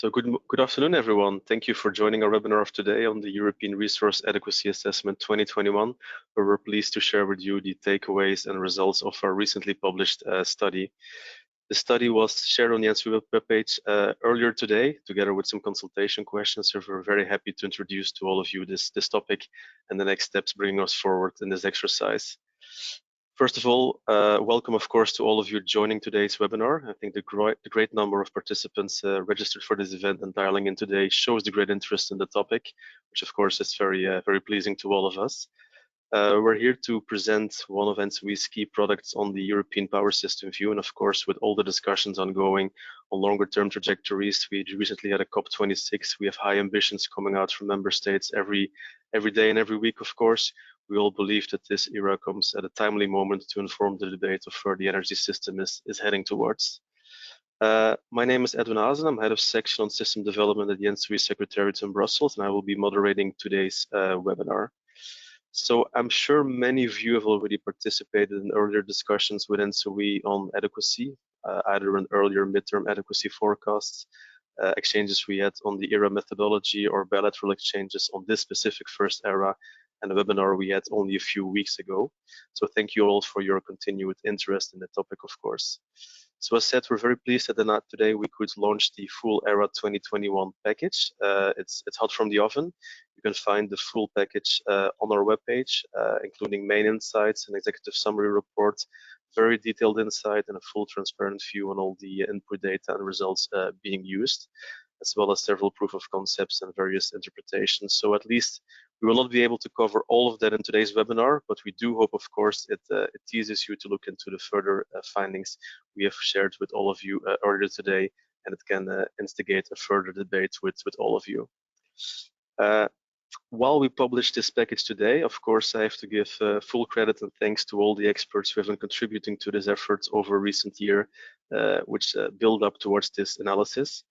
Good afternoon, everyone. Thank you for joining our webinar of today on the European Resource Adequacy Assessment 2021, where we're pleased to share with you the takeaways and results of our recently published study. The study was shared on the ENTSO-E webpage earlier today, together with some consultation questions. So we're very happy to introduce to all of you this topic and the next steps bringing us forward in this exercise. First of all, welcome, of course, to all of you joining today's webinar. I think the great number of participants registered for this event and dialing in today shows the great interest in the topic, which of course is very pleasing to all of us. We're here to present one of ENTSO-E's key products on the European power system view, and of course, with all the discussions ongoing on longer-term trajectories, we recently had a COP26. We have high ambitions coming out from member states every day and every week, of course. We all believe that this era comes at a timely moment to inform the debate of where the energy system is heading towards. My name is Edwin Hazen. I'm head of section on system development at the ENTSO-E Secretariat in Brussels, and I will be moderating today's webinar. So I'm sure many of you have already participated in earlier discussions with ENTSO-E on adequacy, either in earlier midterm adequacy forecasts, exchanges we had on the ERA methodology, or bilateral exchanges on this specific first ERA, and a webinar we had only a few weeks ago. So thank you all for your continued interest in the topic, of course. So as said, we're very pleased that today we could launch the full ERA 2021 package. It's hot from the oven. You can find the full package on our webpage, including main insights, an executive summary report, very detailed insight, and a full transparent view on all the input data and results being used, as well as several proof of concepts and various interpretations. So at least we will not be able to cover all of that in today's webinar, but we do hope, of course, it teases you to look into the further findings we have shared with all of you earlier today, and it can instigate a further debate with all of you. While we publish this package today, of course, I have to give full credit and thanks to all the experts who have been contributing to this effort over recent year, which build up towards this analysis.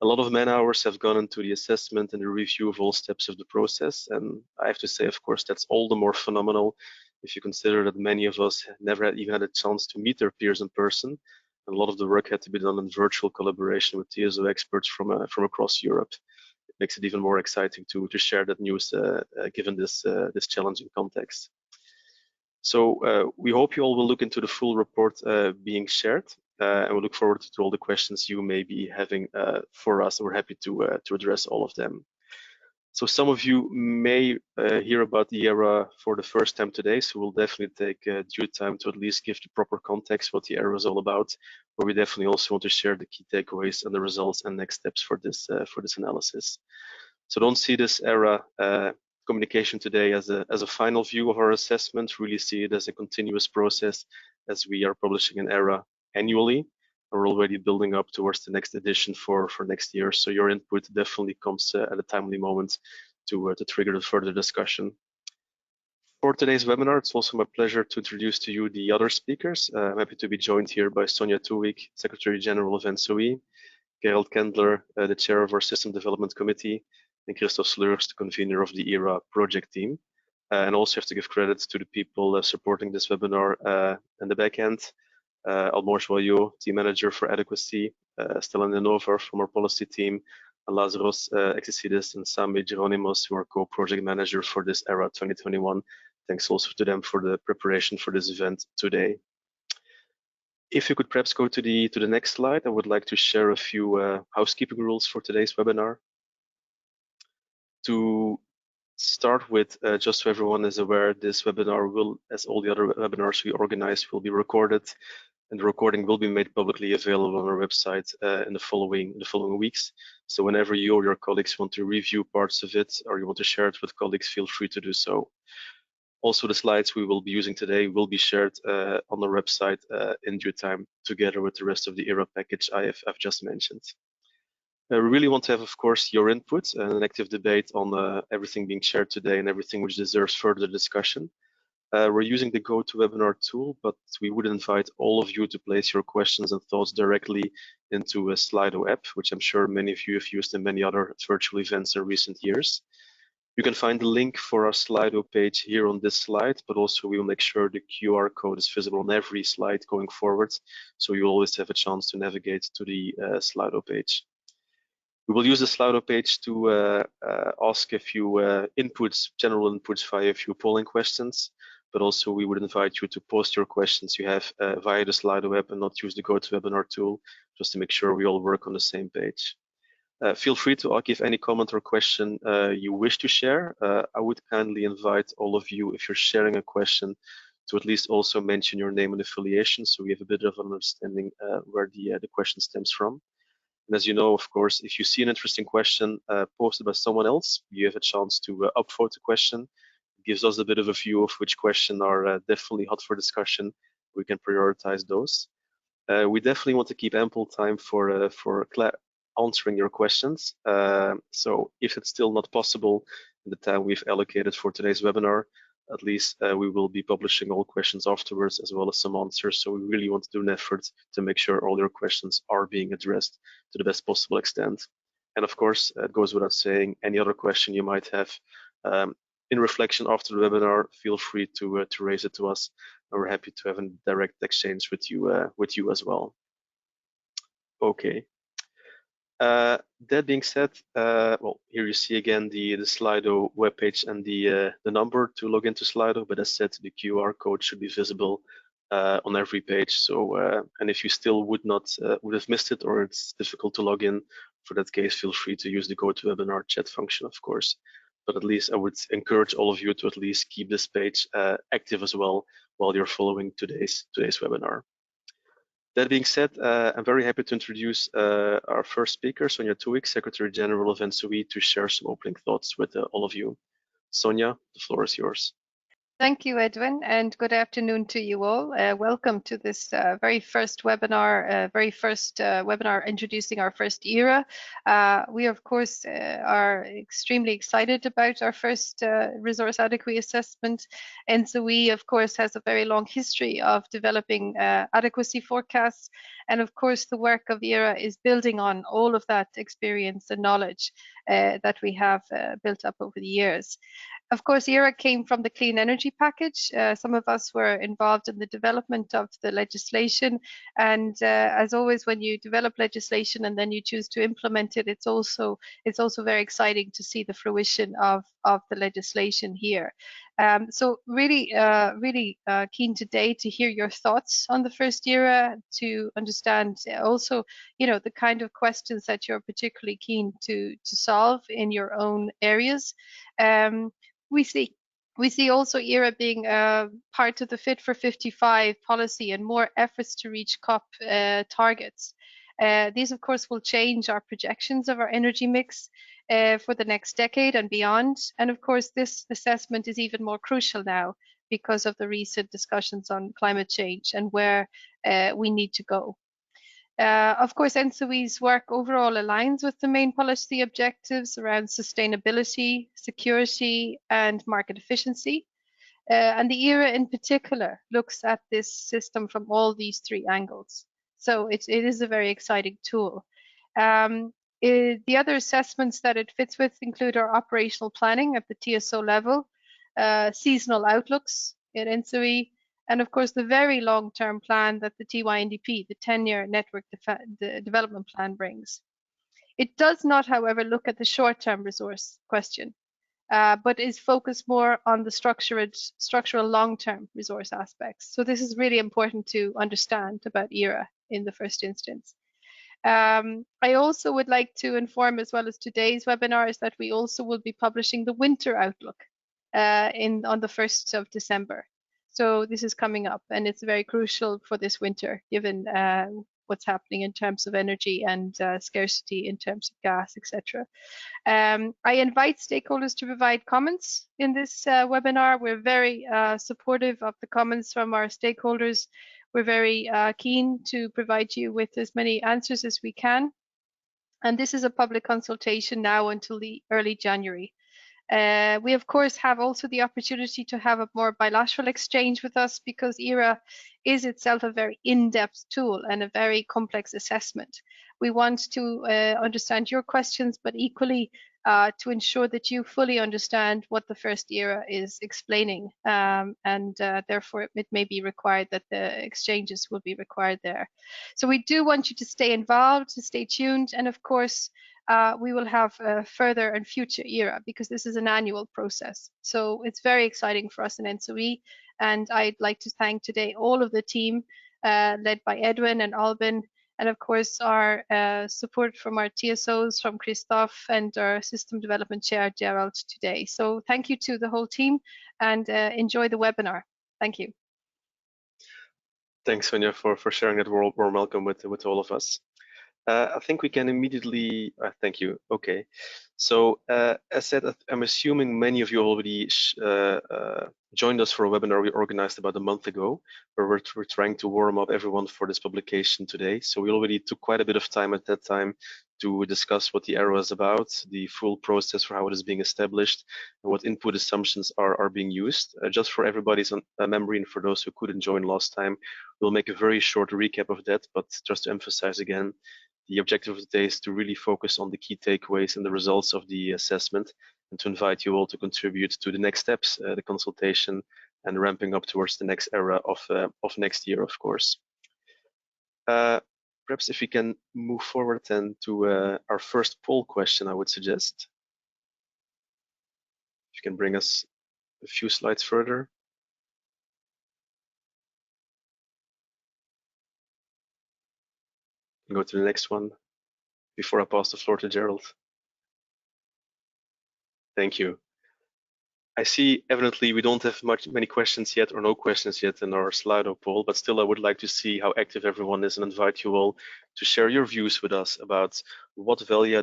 A lot of man hours have gone into the assessment and the review of all steps of the process, and I have to say, of course, that's all the more phenomenal if you consider that many of us never even had a chance to meet their peers in person, and a lot of the work had to be done in virtual collaboration with TSO experts from across Europe. It makes it even more exciting to share that news given this challenging context. So we hope you all will look into the full report being shared. And we look forward to all the questions you may be having for us. We're happy to address all of them. So some of you may hear about the ERA for the first time today, so we'll definitely take due time to at least give the proper context what the ERA is all about, but we definitely also want to share the key takeaways and the results and next steps for this analysis. So don't see this ERA communication today as a final view of our assessment. Really see it as a continuous process, as we are publishing an ERA annually. We're already building up towards the next edition for next year. So your input definitely comes at a timely moment to trigger the further discussion. For today's webinar, it's also my pleasure to introduce to you the other speakers. I'm happy to be joined here by Sonja Toewijk, Secretary General of ENTSO-E, Gerald Kendler, the Chair of our System Development Committee, and Christoph Sleurs, the convener of the ERA project team. And also have to give credit to the people supporting this webinar in the back end. Almor Joyeux, team manager for adequacy, Stella Nenova from our policy team, and Lazaros Exicidis and Sami Geronimos, who are co-project manager for this ERA 2021. Thanks also to them for the preparation for this event today. If you could perhaps go to the next slide, I would like to share a few housekeeping rules for today's webinar. To start with, just so everyone is aware, this webinar will, as all the other webinars we organize, will be recorded, and the recording will be made publicly available on our website in the following weeks. So whenever you or your colleagues want to review parts of it, or you want to share it with colleagues, feel free to do so. Also, the slides we will be using today will be shared on the website in due time, together with the rest of the ERA package I've just mentioned. We really want to have, of course, your input and an active debate on everything being shared today and everything which deserves further discussion. We're using the GoToWebinar tool, but we would invite all of you to place your questions and thoughts directly into a Slido app, which I'm sure many of you have used in many other virtual events in recent years. You can find the link for our Slido page here on this slide, but also we will make sure the QR code is visible on every slide going forward, so you always have a chance to navigate to the Slido page. We will use the Slido page to ask a few general inputs via a few polling questions, but also we would invite you to post your questions you have via the Slido app and not use the GoToWebinar tool, just to make sure we all work on the same page. Feel free to give any comment or question you wish to share. I would kindly invite all of you, if you're sharing a question, to at least also mention your name and affiliation, so we have a bit of an understanding where the question stems from. And as you know, of course, if you see an interesting question posted by someone else, you have a chance to upvote the question. It gives us a bit of a view of which questions are definitely hot for discussion. We can prioritize those. We definitely want to keep ample time for answering your questions. So if it's still not possible in the time we've allocated for today's webinar, at least we will be publishing all questions afterwards, as well as some answers. So we really want to do an effort to make sure all your questions are being addressed to the best possible extent. And of course, it goes without saying, any other question you might have in reflection after the webinar, feel free to raise it to us. And we're happy to have a direct exchange with you as well. Okay. That being said, well, here you see again the Slido webpage and the number to log into Slido, but as said, the QR code should be visible on every page. So, and if you still would have missed it, or it's difficult to log in, for that case, feel free to use the GoToWebinar chat function, of course. But at least I would encourage all of you to at least keep this page active as well while you're following today's webinar. That being said, I'm very happy to introduce our first speaker, Sonia Tuik, Secretary General of ENTSO-E, to share some opening thoughts with all of you. Sonia, the floor is yours. Thank you, Edwin, and good afternoon to you all. Welcome to this very first webinar, webinar introducing our first ERA. We, of course, are extremely excited about our first resource adequacy assessment. ENTSO-E, of course, has a very long history of developing adequacy forecasts. And of course, the work of ERA is building on all of that experience and knowledge that we have built up over the years. Of course, ERA came from the Clean Energy Package. Some of us were involved in the development of the legislation. And as always, when you develop legislation and then you choose to implement it, it's also very exciting to see the fruition of the legislation here. So really keen today to hear your thoughts on the first ERA, to understand also, the kind of questions that you're particularly keen to solve in your own areas. We see also ERA being part of the Fit for 55 policy and more efforts to reach COP targets. These, of course, will change our projections of our energy mix for the next decade and beyond. And of course, this assessment is even more crucial now because of the recent discussions on climate change and where we need to go. Of course, ENTSO-E's work overall aligns with the main policy objectives around sustainability, security, and market efficiency. And the ERA in particular looks at this system from all these three angles. So it is a very exciting tool. The other assessments that it fits with include our operational planning at the TSO level, seasonal outlooks at ENTSO-E, and of course the very long-term plan that the TYNDP, the 10-year network development plan, brings. It does not, however, look at the short-term resource question, but is focused more on the structural long-term resource aspects. So this is really important to understand about ERA in the first instance. I also would like to inform, as well as today's webinars, that we also will be publishing the winter outlook on the 1st of December. So this is coming up, and it's very crucial for this winter, given what's happening in terms of energy and scarcity in terms of gas, etc. I invite stakeholders to provide comments in this webinar. We're very supportive of the comments from our stakeholders. We're very keen to provide you with as many answers as we can. And this is a public consultation now until the early January. We, of course, have also the opportunity to have a more bilateral exchange with us, because ERA is itself a very in-depth tool and a very complex assessment. We want to understand your questions, but equally to ensure that you fully understand what the first ERA is explaining, and therefore it may be required that the exchanges will be required there. So we do want you to stay involved, to stay tuned, and of course we will have a further and future ERA, because this is an annual process. So it's very exciting for us in ENTSO-E, and I'd like to thank today all of the team led by Edwin and Albin, and of course our support from our TSOs, from Christophe, and our System Development Chair, Gerald, today. So thank you to the whole team, and enjoy the webinar. Thank you. Thanks, Sonia, for sharing that warm welcome with all of us. I think we can immediately, thank you. Okay, so as said, I'm assuming many of you already joined us for a webinar we organized about a month ago, where we're trying to warm up everyone for this publication today. So we already took quite a bit of time at that time to discuss what the ERA is about, the full process for how it is being established, and what input assumptions are being used. Just for everybody's memory and for those who couldn't join last time, we'll make a very short recap of that, but just to emphasize again, the objective of today is to really focus on the key takeaways and the results of the assessment, and to invite you all to contribute to the next steps, the consultation, and ramping up towards the next era of next year, of course. Perhaps if we can move forward then to our first poll question, I would suggest. If you can bring us a few slides further. Go to the next one before I pass the floor to Gerald. Thank you. I see evidently we don't have many questions yet, or no questions yet in our Slido poll, but still I would like to see how active everyone is and invite you all to share your views with us about what value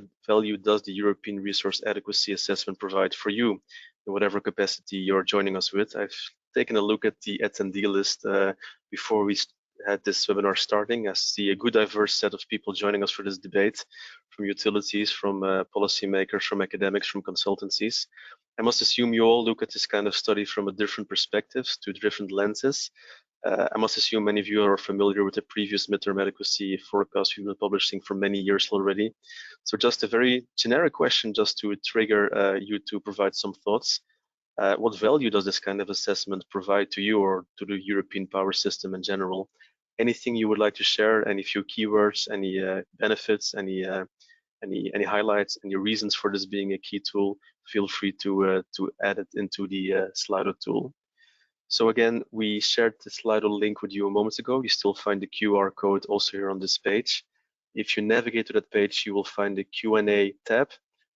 does the European Resource Adequacy Assessment provide for you in whatever capacity you're joining us with. I've taken a look at the attendee list before we had this webinar starting. I see a good diverse set of people joining us for this debate, from utilities, from policymakers, from academics, from consultancies. I must assume you all look at this kind of study from a different perspectives, to different lenses. I must assume many of you are familiar with the previous midterm adequacy forecast we've been publishing for many years already. So just a very generic question just to trigger you to provide some thoughts. What value does this kind of assessment provide to you or to the European power system in general? Anything you would like to share, any few keywords, any benefits, any highlights, any reasons for this being a key tool, feel free to add it into the Slido tool. So again, we shared the Slido link with you a moment ago. You still find the QR code also here on this page. If you navigate to that page, you will find the Q&A tab,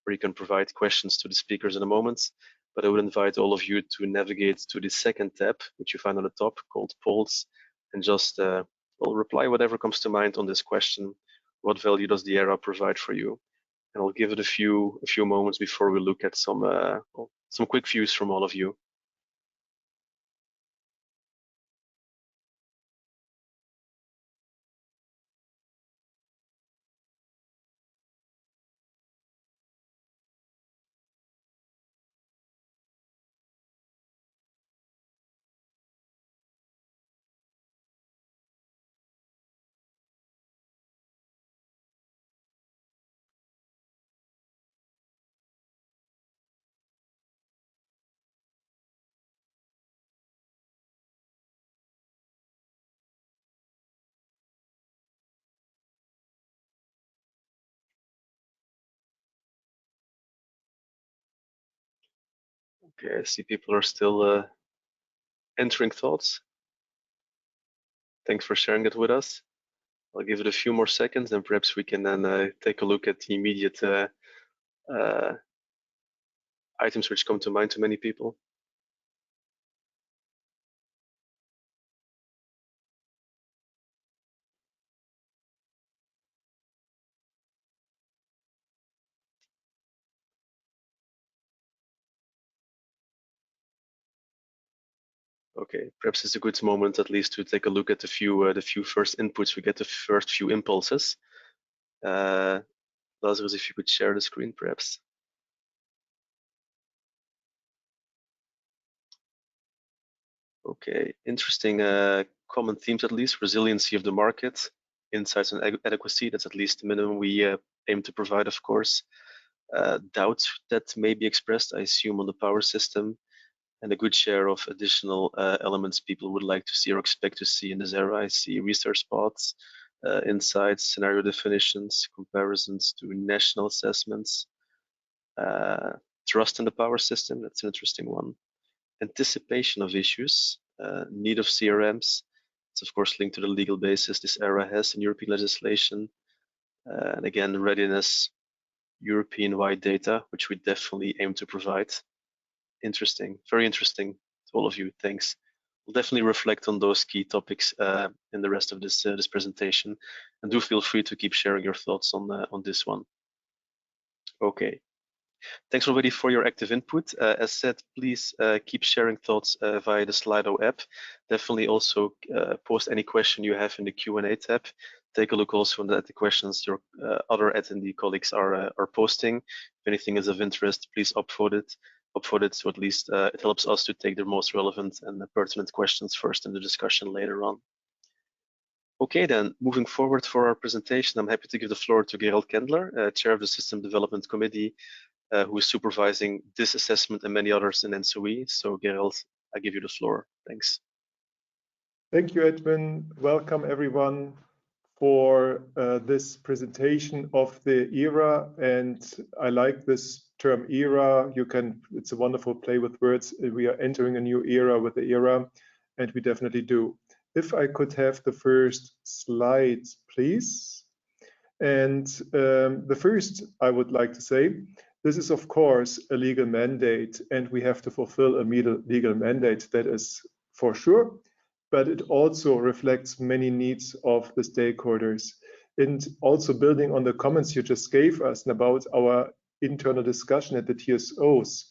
where you can provide questions to the speakers in a moment. But I would invite all of you to navigate to the second tab, which you find on the top, called polls, and just well, reply whatever comes to mind on this question. What value does the ERA provide for you? And I'll give it a few moments before we look at some quick views from all of you. Okay, I see people are still entering thoughts. Thanks for sharing it with us. I'll give it a few more seconds, and perhaps we can then take a look at the immediate items which come to mind to many people. Okay, perhaps it's a good moment at least to take a look at the few first inputs. We get the first few impulses. Lazarus, if you could share the screen, perhaps. Okay, interesting common themes at least. Resiliency of the market, insights on adequacy, that's at least the minimum we aim to provide, of course. Doubt that may be expressed, I assume, on the power system, and a good share of additional elements people would like to see or expect to see in this era. I see research paths, insights, scenario definitions, comparisons to national assessments, trust in the power system, that's an interesting one, anticipation of issues, need of CRMs, it's of course linked to the legal basis this era has in European legislation, and again, readiness, European-wide data, which we definitely aim to provide. Interesting, very interesting to all of you, thanks. We'll definitely reflect on those key topics in the rest of this presentation, and do feel free to keep sharing your thoughts on this one. Okay, thanks already for your active input. As said, please keep sharing thoughts via the Slido app. Definitely also post any question you have in the Q&A tab. Take a look also at the questions your other attendee colleagues are posting. If anything is of interest, please opt for it. So at least it helps us to take the most relevant and pertinent questions first in the discussion later on. Okay, then moving forward for our presentation, I'm happy to give the floor to Gerald Kendler, Chair of the System Development Committee, who is supervising this assessment and many others in ENTSO-E. So Gerald, I give you the floor. Thanks. Thank you, Edwin. Welcome everyone for this presentation of the era. And I like this term era. It's a wonderful play with words. We are entering a new era with the era, and we definitely do. If I could have the first slide, please. And the first I would like to say, this is of course a legal mandate, and we have to fulfill a legal mandate, that is for sure, but it also reflects many needs of the stakeholders. And also building on the comments you just gave us about our internal discussion at the TSOs,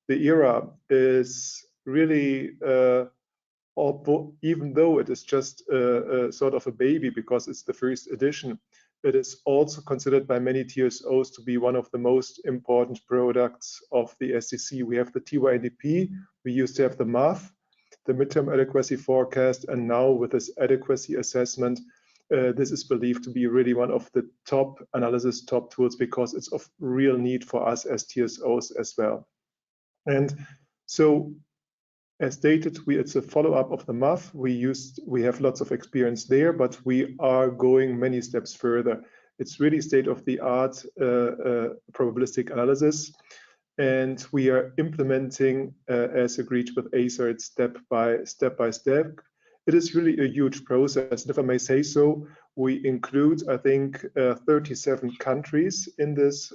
the era is really, even though it is just a sort of a baby because it's the first edition, it is also considered by many TSOs to be one of the most important products of the SCC. We have the TYNDP, we used to have the MAF, the midterm adequacy forecast, and now with this adequacy assessment, this is believed to be really one of the top analysis, top tools, because it's of real need for us as TSOs as well. And so, as stated, it's a follow-up of the MAF. We have lots of experience there, but we are going many steps further. It's really state-of-the-art probabilistic analysis, and we are implementing, as agreed with ACER, step by step. It is really a huge process. And if I may say so, we include, I think, 37 countries in this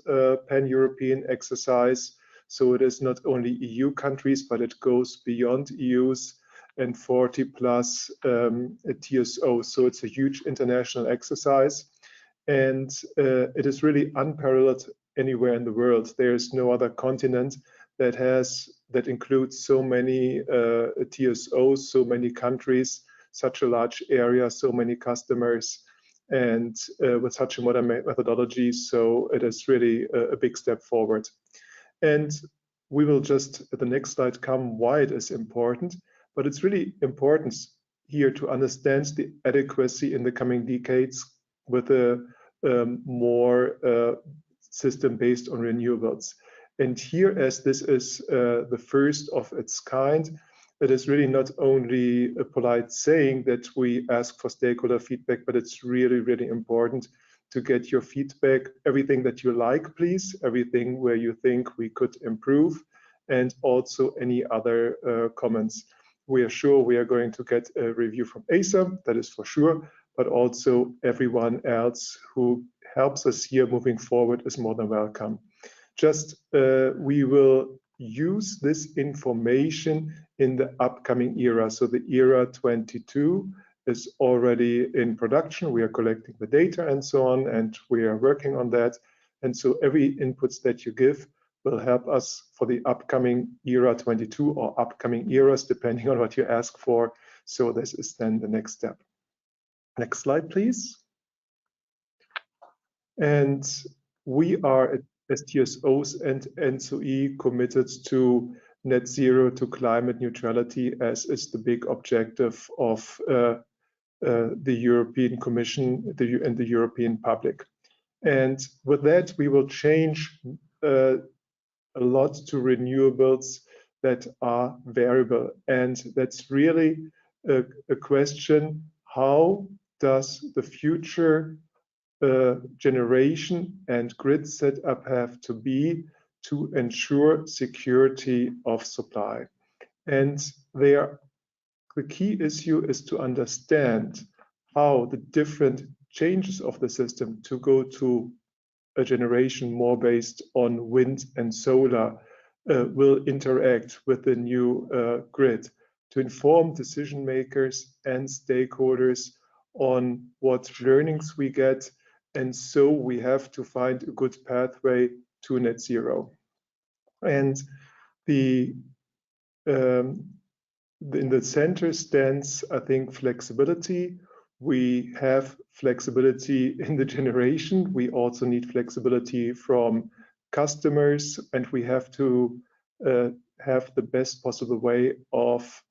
pan-European exercise. So it is not only EU countries, but it goes beyond EUs and 40 plus TSOs. So it's a huge international exercise, and it is really unparalleled anywhere in the world. There is no other continent that includes so many TSOs, so many countries, such a large area, so many customers, and with such a modern methodology. So it is really a big step forward. And we will just, at the next slide, come why it is important. But it's really important here to understand the adequacy in the coming decades with a more system based on renewables. And here, as this is the first of its kind, it is really not only a polite saying that we ask for stakeholder feedback, but it's really, really important to get your feedback, everything that you like, please, everything where you think we could improve, and also any other comments. We are sure we are going to get a review from ACER, that is for sure, but also everyone else who helps us here moving forward is more than welcome. Just we will use this information in the upcoming era. So the era 22 is already in production. We are collecting the data and so on, and we are working on that. And so every inputs that you give will help us for the upcoming era 22 or upcoming eras, depending on what you ask for. So this is then the next step. Next slide, please. And we are as TSOs and ENTSO-E committed to net zero, to climate neutrality, as is the big objective of the European Commission and the European public. And with that, we will change a lot to renewables that are variable. And that's really a question how does the future generation and grid setup have to be to ensure security of supply? And there, the key issue is to understand how the different changes of the system to go to a generation more based on wind and solar will interact with the new grid to inform decision makers and stakeholders on what learnings we get. And so we have to find a good pathway to net zero. And in the center stands, I think, flexibility. We have flexibility in the generation. We also need flexibility from customers, and we have to have the best possible way of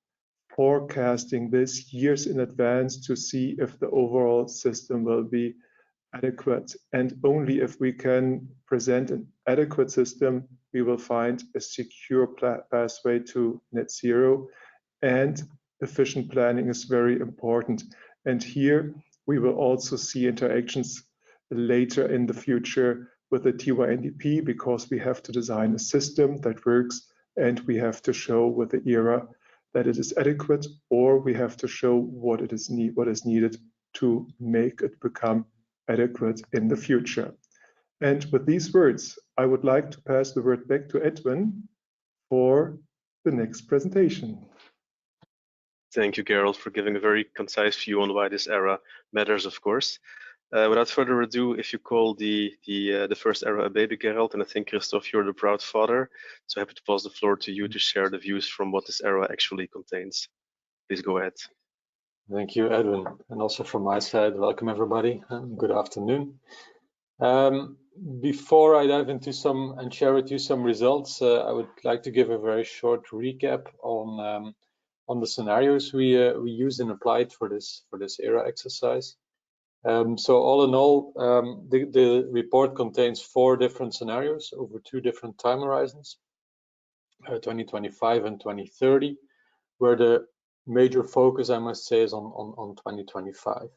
forecasting this years in advance to see if the overall system will be adequate. And only if we can present an adequate system, we will find a secure pathway to net zero. And efficient planning is very important. And here we will also see interactions later in the future with the TYNDP, because we have to design a system that works, and we have to show with the ERA that it is adequate, or we have to show what is needed to make it become adequate in the future. And with these words, I would like to pass the word back to Edwin for the next presentation. Thank you, Gerald, for giving a very concise view on why this era matters, of course. Without further ado, if you call the first era a baby, Gerald, and I think, Christoph, you're the proud father, so happy to pass the floor to you to share the views from what this era actually contains. Please go ahead. Thank you, Edwin. And also from my side, welcome everybody. Good afternoon. Before I dive into some and share with you some results, I would like to give a very short recap on the scenarios we used and applied for this ERA exercise. So all in all, the report contains 4 different scenarios over 2 different time horizons, 2025 and 2030, where the major focus, I must say, is on 2025.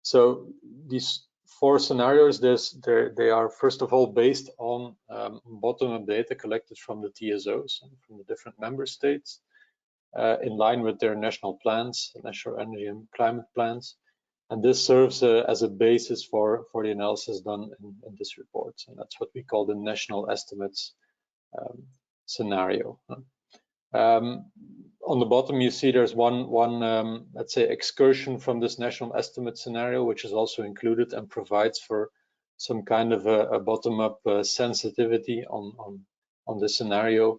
So these 4 scenarios, they are first of all based on bottom-up data collected from the TSOs and from the different member states, in line with their national plans, national energy and climate plans. And this serves as a basis for the analysis done in this report. And that's what we call the national estimates scenario. On the bottom, you see there's one let's say, excursion from this national estimate scenario, which is also included and provides for some kind of a bottom-up sensitivity on the scenario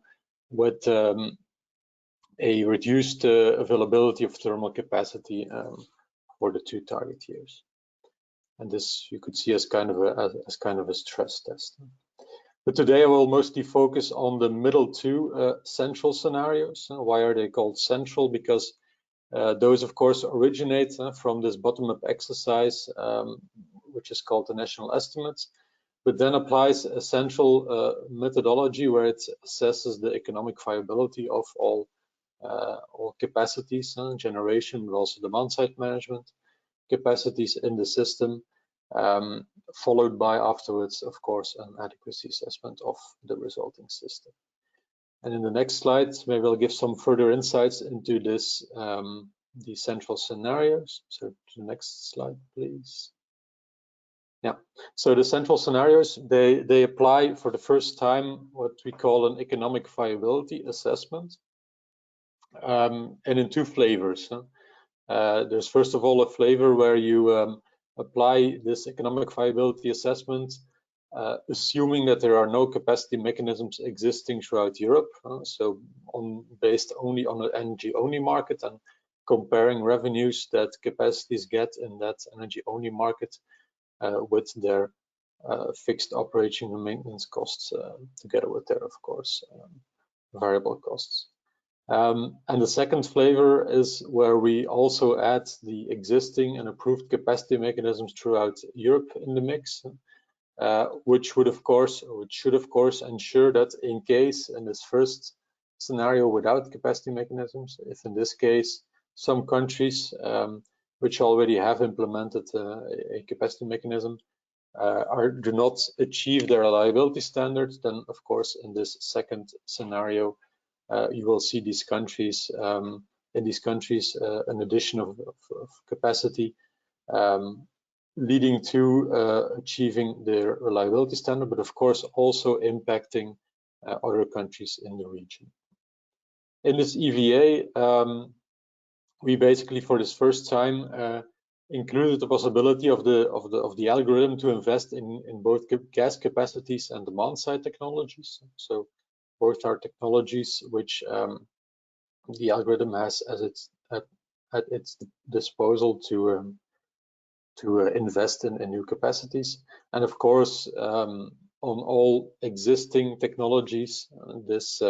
with a reduced availability of thermal capacity for the 2 target years. And this you could see as kind of a stress test. But today I will mostly focus on the middle 2 central scenarios. Why are they called central? Because those, of course, originate from this bottom-up exercise, which is called the national estimates, but then applies a central methodology where it assesses the economic viability of all capacities, generation, but also demand-side management capacities in the system, followed by afterwards, of course, an adequacy assessment of the resulting system. And in the next slide, maybe I'll give some further insights into this, these central scenarios. So to the next slide, please. Yeah, so the central scenarios, they apply for the first time what we call an economic viability assessment, and in 2 flavors. There's first of all a flavor where you apply this economic viability assessment, assuming that there are no capacity mechanisms existing throughout Europe, so based only on an energy-only market, and comparing revenues that capacities get in that energy-only market with their fixed operating and maintenance costs, together with their, of course, variable costs. And the second flavor is where we also add the existing and approved capacity mechanisms throughout Europe in the mix, which should of course ensure that in case in this first scenario without capacity mechanisms, if in this case some countries which already have implemented a capacity mechanism do not achieve their reliability standards, then of course in this second scenario you will see these countries in these countries an addition of capacity leading to achieving their reliability standard, but of course also impacting other countries in the region. In this EVA, we basically for this first time included the possibility of the algorithm to invest in both gas capacities and demand-side technologies. So both are technologies which the algorithm has at its disposal to invest in new capacities. And of course, on all existing technologies, this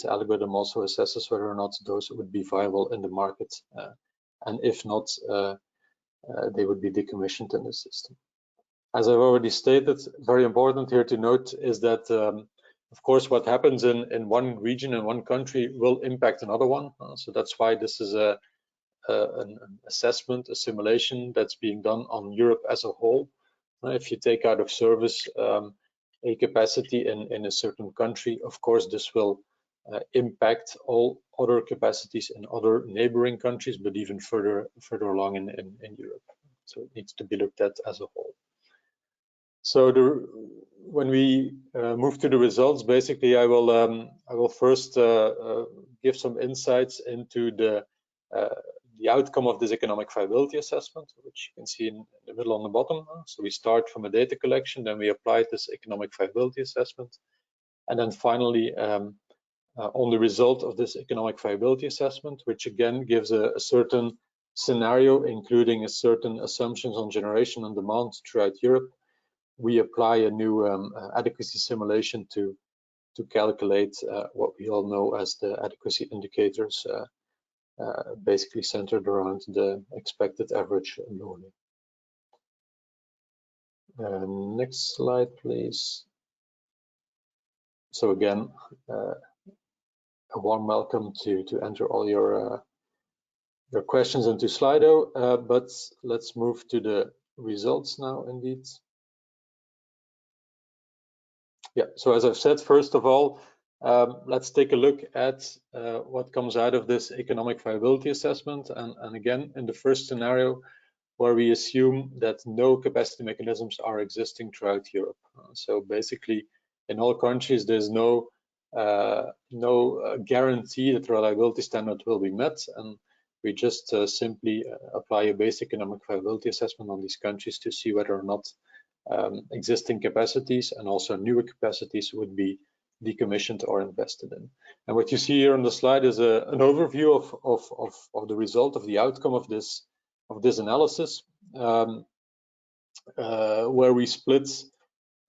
algorithm also assesses whether or not those would be viable in the market, and if not, they would be decommissioned in the system. As I've already stated, very important here to note is that, of course, what happens in one region and one country will impact another one. So that's why this is an assessment, a simulation that's being done on Europe as a whole. If you take out of service a capacity in a certain country, of course, this will impact all other capacities in other neighboring countries, but even further along in Europe. So it needs to be looked at as a whole. So when we move to the results, basically, I will first give some insights into the outcome of this economic viability assessment, which you can see in the middle on the bottom. So we start from a data collection, then we apply this economic viability assessment, and then finally on the result of this economic viability assessment, which again gives a certain scenario, including a certain assumptions on generation and demand throughout Europe. We apply a new adequacy simulation to calculate what we all know as the adequacy indicators, basically centered around the expected average loading. Next slide, please. So again, a warm welcome to enter all your questions into Slido, but let's move to the results now indeed. Yeah, so as I've said, first of all, let's take a look at what comes out of this economic viability assessment. And again, in the first scenario, where we assume that no capacity mechanisms are existing throughout Europe. So basically, in all countries, there's no guarantee that the reliability standard will be met, and we just simply apply a basic economic viability assessment on these countries to see whether or not existing capacities and also newer capacities would be decommissioned or invested in. And what you see here on the slide is an overview of the result of the outcome of this analysis, where we split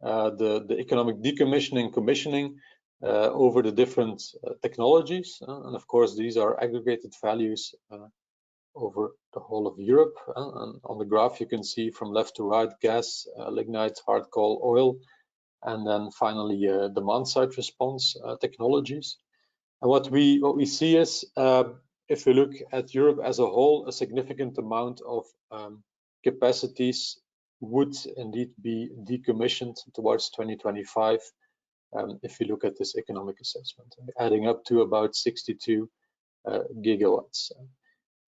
the economic decommissioning and commissioning over the different technologies, and of course these are aggregated values over the whole of Europe. And on the graph you can see from left to right gas, lignite, hard coal, oil, and then finally demand side response technologies. And what we see is, if we look at Europe as a whole, a significant amount of capacities would indeed be decommissioned towards 2025, if you look at this economic assessment, adding up to about 62 gigawatts.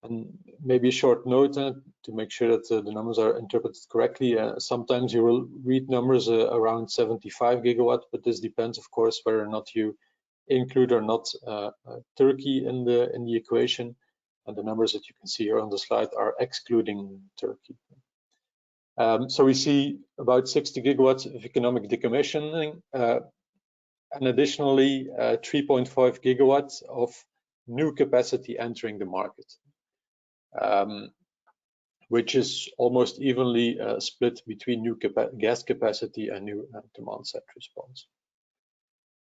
And maybe a short note to make sure that the numbers are interpreted correctly. Sometimes you will read numbers around 75 gigawatt, but this depends, of course, whether or not you include or not Turkey in the equation. And the numbers that you can see here on the slide are excluding Turkey. So we see about 60 gigawatts of economic decommissioning, and additionally 3.5 gigawatts of new capacity entering the market, which is almost evenly split between new gas capacity and new demand side response.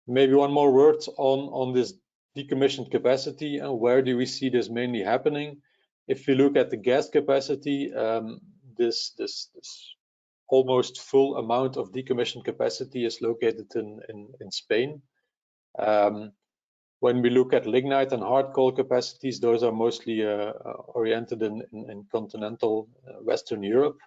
Maybe one more word on this decommissioned capacity and where do we see this mainly happening. If we look at the gas capacity, this almost full amount of decommissioned capacity is located in Spain. When we look at lignite and hard coal capacities, those are mostly oriented in continental Western Europe.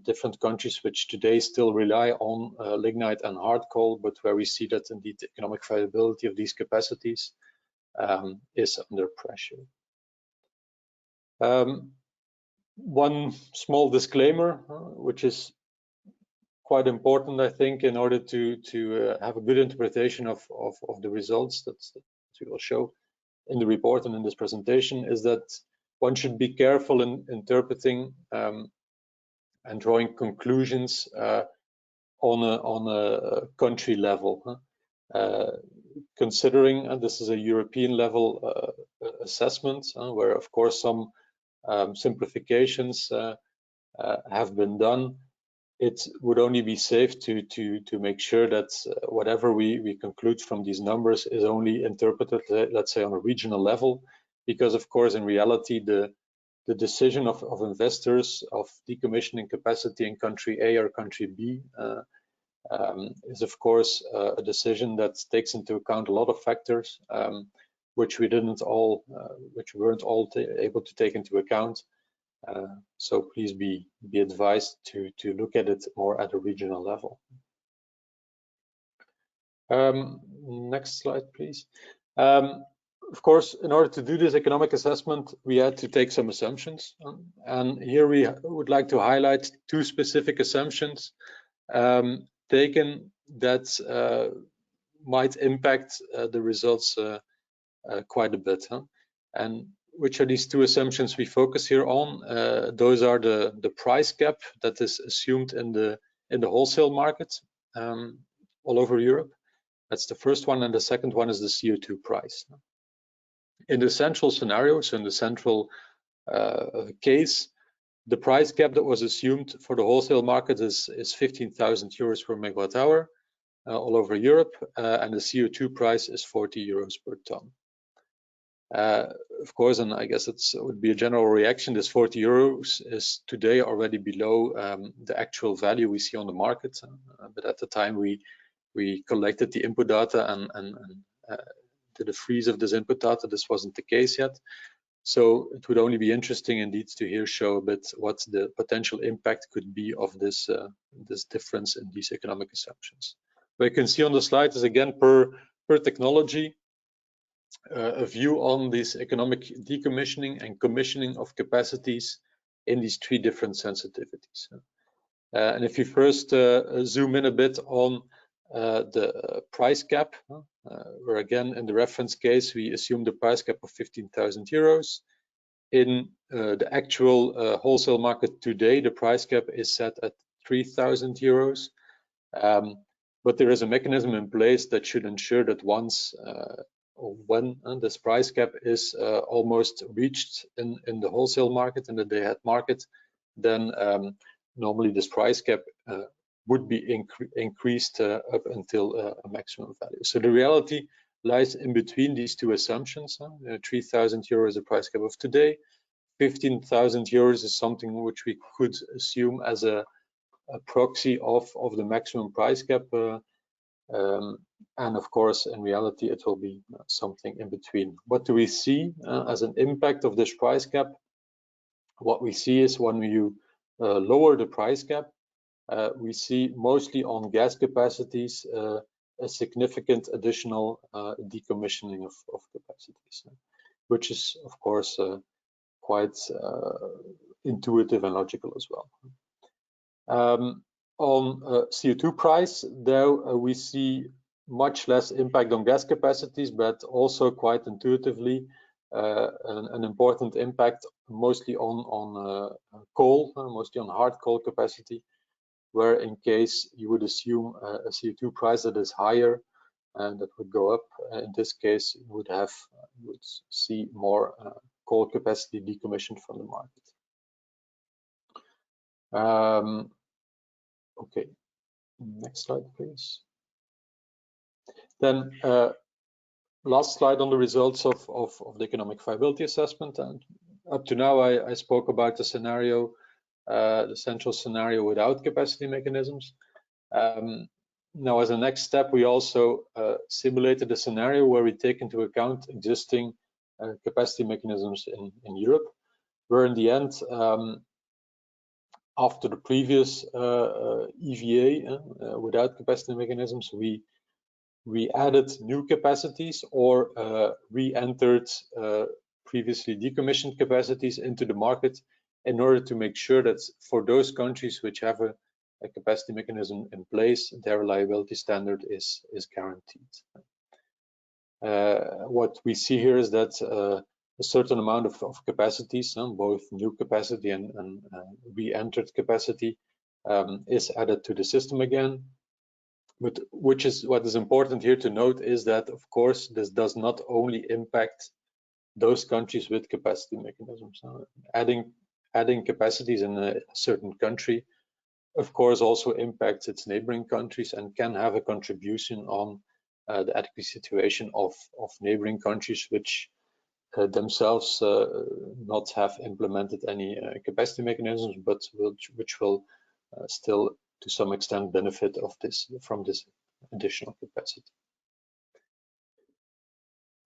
Different countries which today still rely on lignite and hard coal, but where we see that indeed the economic viability of these capacities is under pressure. One small disclaimer, which is quite important, I think, in order to have a good interpretation of the results that we will show in the report and in this presentation, is that one should be careful in interpreting and drawing conclusions on a country level, considering, and this is a European level assessment, where of course some simplifications have been done. It would only be safe to make sure that whatever we conclude from these numbers is only interpreted, let's say, on a regional level, because of course in reality the decision of investors of decommissioning capacity in country A or country B is of course a decision that takes into account a lot of factors which we weren't all able to take into account. So please be advised to look at it more at a regional level. Next slide, please. Of course, in order to do this economic assessment, we had to take some assumptions. And here we would like to highlight two specific assumptions taken that might impact the results quite a bit. And which are these two assumptions we focus here on? Those are the price gap that is assumed in the wholesale market all over Europe. That's the first one, and the second one is the CO2 price. In the central scenario, so in the central case, the price gap that was assumed for the wholesale market is 15,000 euros per megawatt hour all over Europe, and the CO2 price is 40 euros per ton. Of course, and I guess it would be a general reaction, this 40 euros is today already below the actual value we see on the market. But at the time we collected the input data and did a freeze of this input data, this wasn't the case yet. So it would only be interesting indeed to here show a bit what the potential impact could be of this this difference in these economic assumptions. What you can see on the slide is again per technology a view on this economic decommissioning and commissioning of capacities in these three different sensitivities. And if you first zoom in a bit on the price gap, where again in the reference case we assume the price gap of 15,000 euros. In the actual wholesale market today, the price gap is set at 3,000 euros. But there is a mechanism in place that should ensure that once or when this price gap is almost reached in the wholesale market, in the day-ahead market, then normally this price gap would be increased up until a maximum value. So the reality lies in between these two assumptions. 3,000 euros the price gap of today, 15,000 euros is something which we could assume as a proxy of the maximum price gap. And of course, in reality, it will be something in between. What do we see as an impact of this price gap? What we see is when you lower the price gap, we see mostly on gas capacities a significant additional decommissioning of capacities, which is of course quite intuitive and logical as well. On CO2 price, there we see much less impact on gas capacities, but also quite intuitively an important impact mostly on coal, mostly on hard coal capacity, where in case you would assume a CO2 price that is higher and that would go up, in this case you would see more coal capacity decommissioned from the market. Okay, next slide, please. Then last slide on the results of the economic viability assessment. And up to now, I spoke about the scenario, the central scenario without capacity mechanisms. Now, as a next step, we also simulated a scenario where we take into account existing capacity mechanisms in Europe, where in the end, after the previous EVA without capacity mechanisms, we added new capacities or re-entered previously decommissioned capacities into the market in order to make sure that for those countries which have a capacity mechanism in place, their reliability standard is guaranteed. What we see here is that a certain amount of capacities, both new capacity and re-entered capacity, is added to the system again. But what is important here to note is that, of course, this does not only impact those countries with capacity mechanisms. Adding capacities in a certain country, of course, also impacts its neighboring countries and can have a contribution on the adequacy situation of neighboring countries which themselves not have implemented any capacity mechanisms, but which will still to some extent benefit from this additional capacity.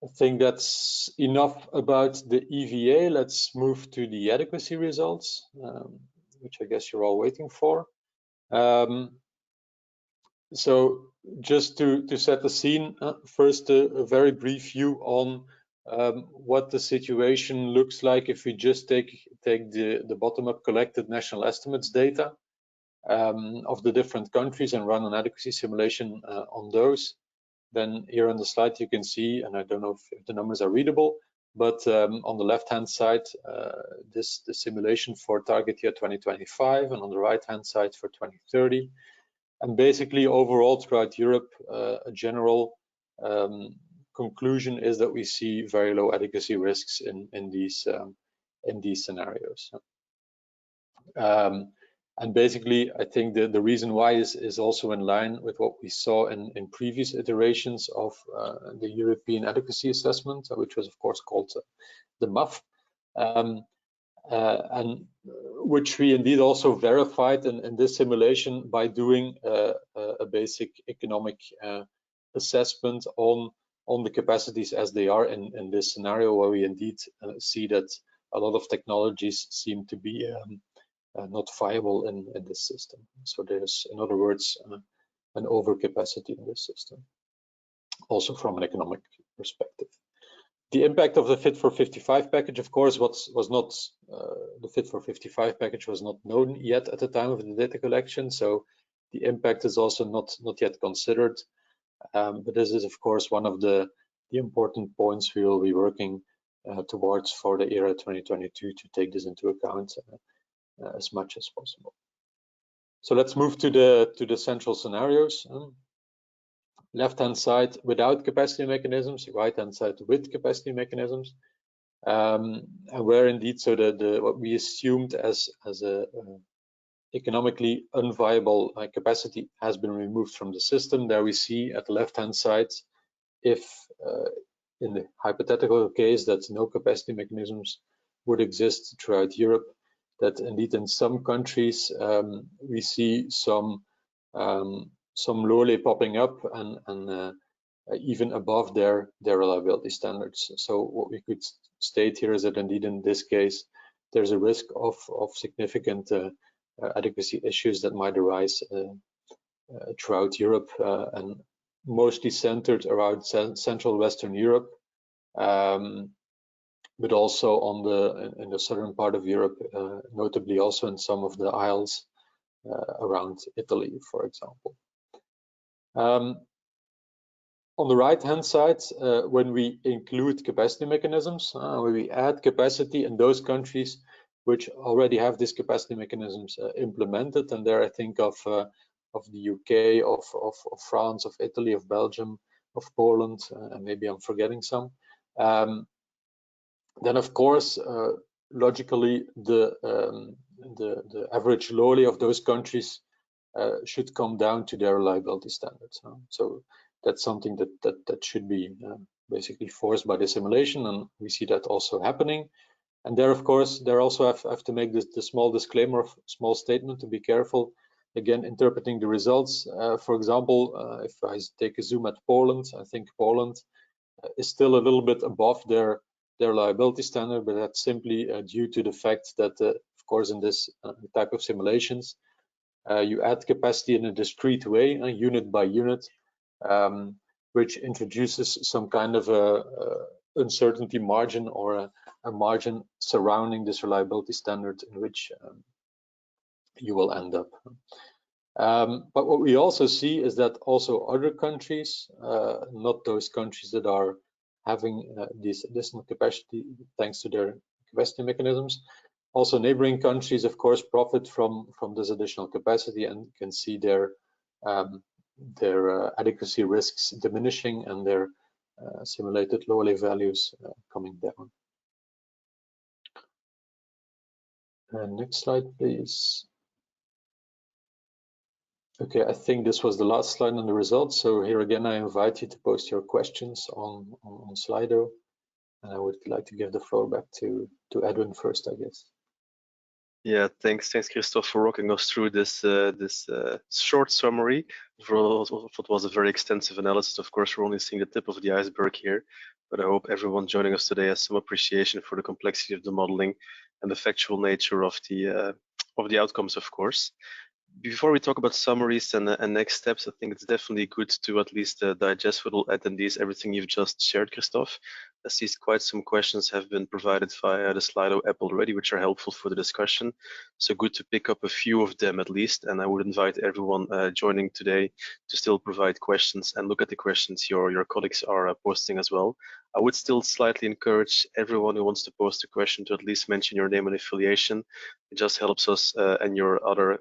I think that's enough about the EVA. Let's move to the adequacy results, which I guess you're all waiting for. So just to set the scene, first a very brief view on what the situation looks like if we just take the bottom-up collected national estimates data of the different countries and run an adequacy simulation on those. Then here on the slide you can see, and I don't know if the numbers are readable, but on the left-hand side, the simulation for target year 2025, and on the right-hand side for 2030. And basically, overall throughout Europe, a general conclusion is that we see very low adequacy risks in these scenarios. And basically, I think the reason why is also in line with what we saw in previous iterations of the European Adequacy Assessment, which was of course called the MAF, and which we indeed also verified in this simulation by doing a basic economic assessment on the capacities as they are in this scenario, where we indeed see that a lot of technologies seem to be not viable in this system. So there's, in other words, an overcapacity in this system, also from an economic perspective. The impact of the Fit for 55 package, of course, was not the Fit for 55 package was not known yet at the time of the data collection, so the impact is also not yet considered. But this is, of course, one of the important points we will be working towards for the era 2022 to take this into account as much as possible. So let's move to the central scenarios. Left-hand side without capacity mechanisms, right-hand side with capacity mechanisms, and where indeed so what we assumed as a economically unviable capacity has been removed from the system. There we see at the left-hand side, if in the hypothetical case that no capacity mechanisms would exist throughout Europe, that indeed in some countries we see some LOLE popping up and even above their reliability standards. So what we could state here is that indeed in this case there's a risk of significant adequacy issues that might arise throughout Europe and mostly centered around Central Western Europe, but also in the southern part of Europe, notably also in some of the isles around Italy, for example. On the right-hand side, when we include capacity mechanisms, when we add capacity in those countries which already have these capacity mechanisms implemented, and there I think of the UK, of France, of Italy, of Belgium, of Poland, and maybe I'm forgetting some. Then of course, logically, the average LOLE of those countries should come down to their reliability standards. So that's something that should be basically forced by the simulation, and we see that also happening. And there, of course, there also have to make the small disclaimer, small statement to be careful again, interpreting the results. For example, if I take a zoom at Poland, I think Poland is still a little bit above their liability standard, but that's simply due to the fact that, of course, in this type of simulations, you add capacity in a discrete way, unit by unit, which introduces some kind of a uncertainty margin or a margin surrounding this reliability standard in which you will end up. But what we also see is that also other countries, not those countries that are having this additional capacity thanks to their capacity mechanisms, also neighboring countries, of course, profit from this additional capacity and can see their adequacy risks diminishing and their simulated low-level values coming down. Next slide, please. Okay, I think this was the last slide on the results. So here again, I invite you to post your questions on Slido. And I would like to give the floor back to Edwin first, I guess. Yeah, thanks, Christophe, for walking us through this short summary for what was a very extensive analysis. Of course, we're only seeing the tip of the iceberg here, but I hope everyone joining us today has some appreciation for the complexity of the modeling and the factual nature of the outcomes, of course. Before we talk about summaries and next steps, I think it's definitely good to at least digest with all attendees everything you've just shared, Christophe. I see quite some questions have been provided via the Slido app already, which are helpful for the discussion. So good to pick up a few of them at least, and I would invite everyone joining today to still provide questions and look at the questions your colleagues are posting as well. I would still slightly encourage everyone who wants to post a question to at least mention your name and affiliation. It just helps us and your other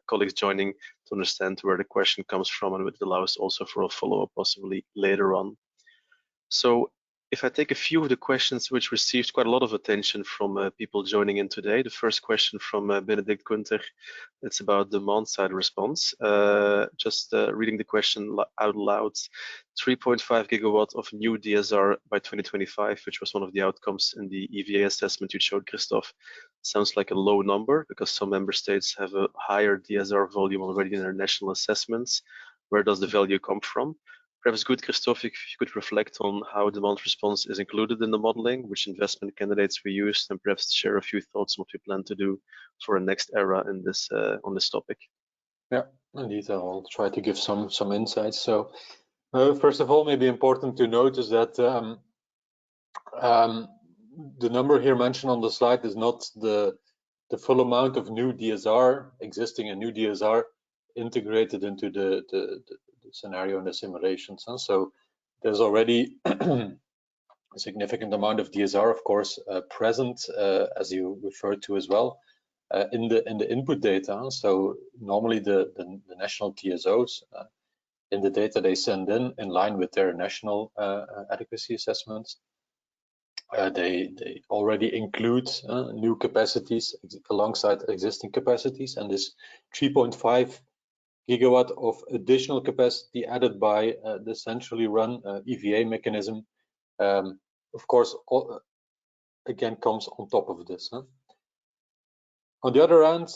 colleagues joining to understand where the question comes from, and it allows also for a follow-up possibly later on. So if I take a few of the questions which received quite a lot of attention from people joining in today, the first question from Benedict Gunther, it's about demand-side response. Just reading the question out loud, 3.5 gigawatt of new DSR by 2025, which was one of the outcomes in the EVA assessment you showed, Christophe. Sounds like a low number because some member states have a higher DSR volume already in their national assessments. Where does the value come from? Perhaps good, Christophe, if you could reflect on how demand response is included in the modeling, which investment candidates we used, and perhaps share a few thoughts on what we plan to do for a next era in this on this topic. Yeah, indeed, I'll try to give some insights. So first of all, maybe important to note is that the number here mentioned on the slide is not the full amount of new DSR, existing and new DSR integrated into the scenario and the simulations. And so there's already a significant amount of DSR, of course, present, as you referred to as well, in the input data. So normally the national TSOs in the data they send in line with their national adequacy assessments, they already include new capacities alongside existing capacities, and this 3.5 gigawatt of additional capacity added by the centrally run EVA mechanism, of course, again comes on top of this. On the other hand,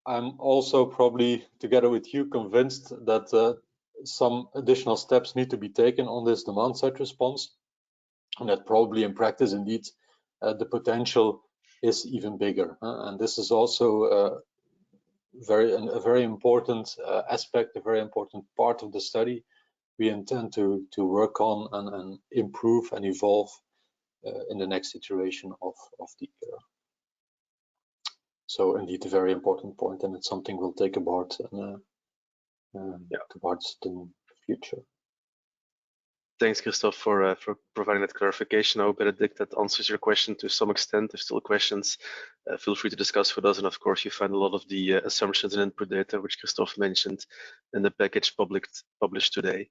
I'm also probably, together with you, convinced that some additional steps need to be taken on this demand-side response, and that probably in practice, indeed, the potential is even bigger. And this is also a very important aspect, a very important part of the study we intend to work on and improve and evolve in the next iteration of the era. So indeed, a very important point, and it's something we'll take aboard towards the future. Thanks, Christophe, for providing that clarification. I hope, Benedict, that answers your question to some extent. If still questions, feel free to discuss with us. And of course, you find a lot of the assumptions and input data, which Christophe mentioned in the package published today.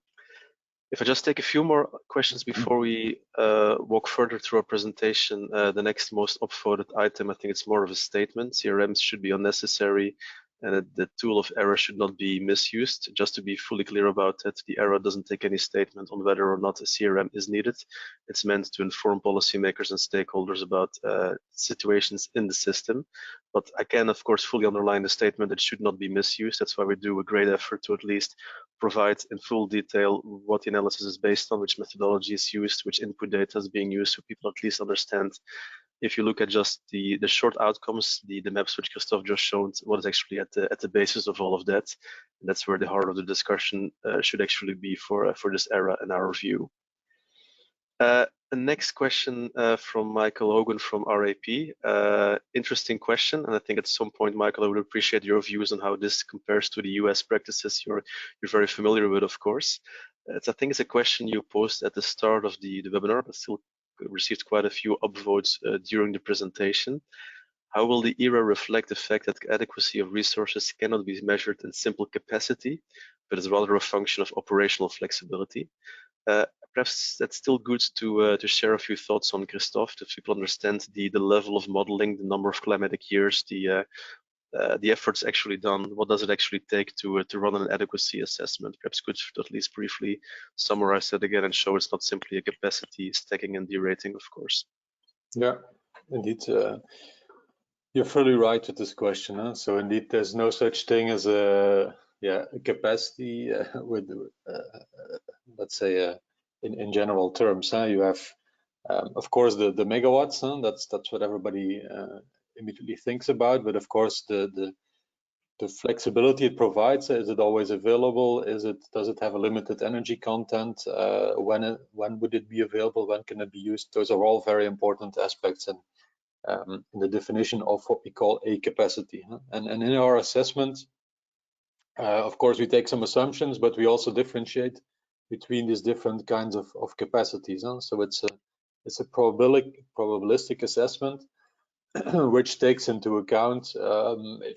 If I just take a few more questions before we walk further through our presentation, the next most upvoted item, I think it's more of a statement. CRMs should be unnecessary. and the tool of error should not be misused. Just to be fully clear about that, the error doesn't take any statement on whether or not a CRM is needed. It's meant to inform policymakers and stakeholders about situations in the system. But I can, of course, fully underline the statement it should not be misused. That's why we do a great effort to at least provide in full detail what the analysis is based on, which methodology is used, which input data is being used, so people at least understand. If you look at just the short outcomes, the maps which Christophe just showed, what is actually at the basis of all of that, and that's where the heart of the discussion should actually be for this era in our view. The next question from Michael Hogan from RAP. Interesting question, and I think at some point, Michael, I would appreciate your views on how this compares to the US practices you're very familiar with, of course. I think it's a question you posed at the start of the webinar, but still received quite a few upvotes during the presentation. How will the ERA reflect the fact that adequacy of resources cannot be measured in simple capacity, but is rather a function of operational flexibility? Perhaps that's still good to share a few thoughts on, Christophe, that people understand the level of modeling, the number of climatic years, the efforts actually done. What does it actually take to run an adequacy assessment? Perhaps could at least briefly summarize that again and show it's not simply a capacity stacking and derating, of course. Yeah, indeed. You're fully right with this question. Huh? So indeed, there's no such thing as a capacity with, let's say, in general terms. Huh? You have, of course, the megawatts. Huh? That's what everybody immediately thinks about. But of course, the flexibility it provides, is it always available? Does it have a limited energy content? When would it be available? When can it be used? Those are all very important aspects in the definition of what we call a capacity. Huh? And in our assessment, of course, we take some assumptions, but we also differentiate between these different kinds of capacities. Huh? So it's a probabilistic assessment, which takes into account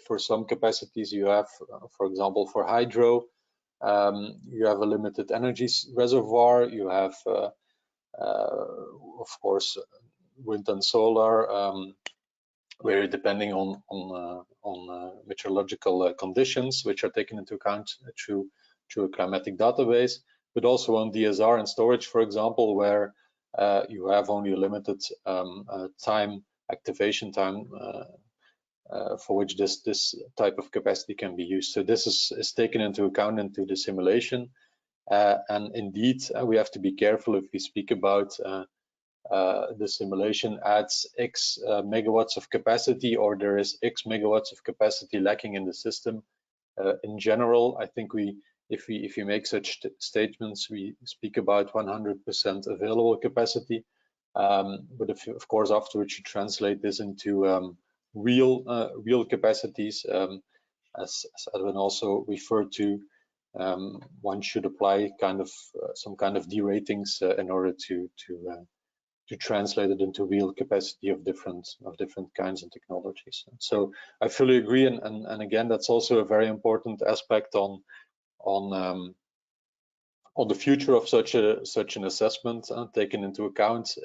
for some capacities you have, for example, for hydro, you have a limited energy reservoir, you have, of course, wind and solar, where depending on meteorological conditions, which are taken into account through a climatic database, but also on DSR and storage, for example, where you have only a limited activation time for which this type of capacity can be used. So this is taken into account into the simulation, and indeed we have to be careful if we speak about the simulation adds X megawatts of capacity, or there is X megawatts of capacity lacking in the system. In general, I think if we make such statements, we speak about 100% available capacity. But of course, afterwards you translate this into real capacities, as Edwin also referred to, one should apply some kind of deratings in order to translate it into real capacity of different kinds of technologies. So I fully agree, and again, that's also a very important aspect on the future of such an assessment, taking into account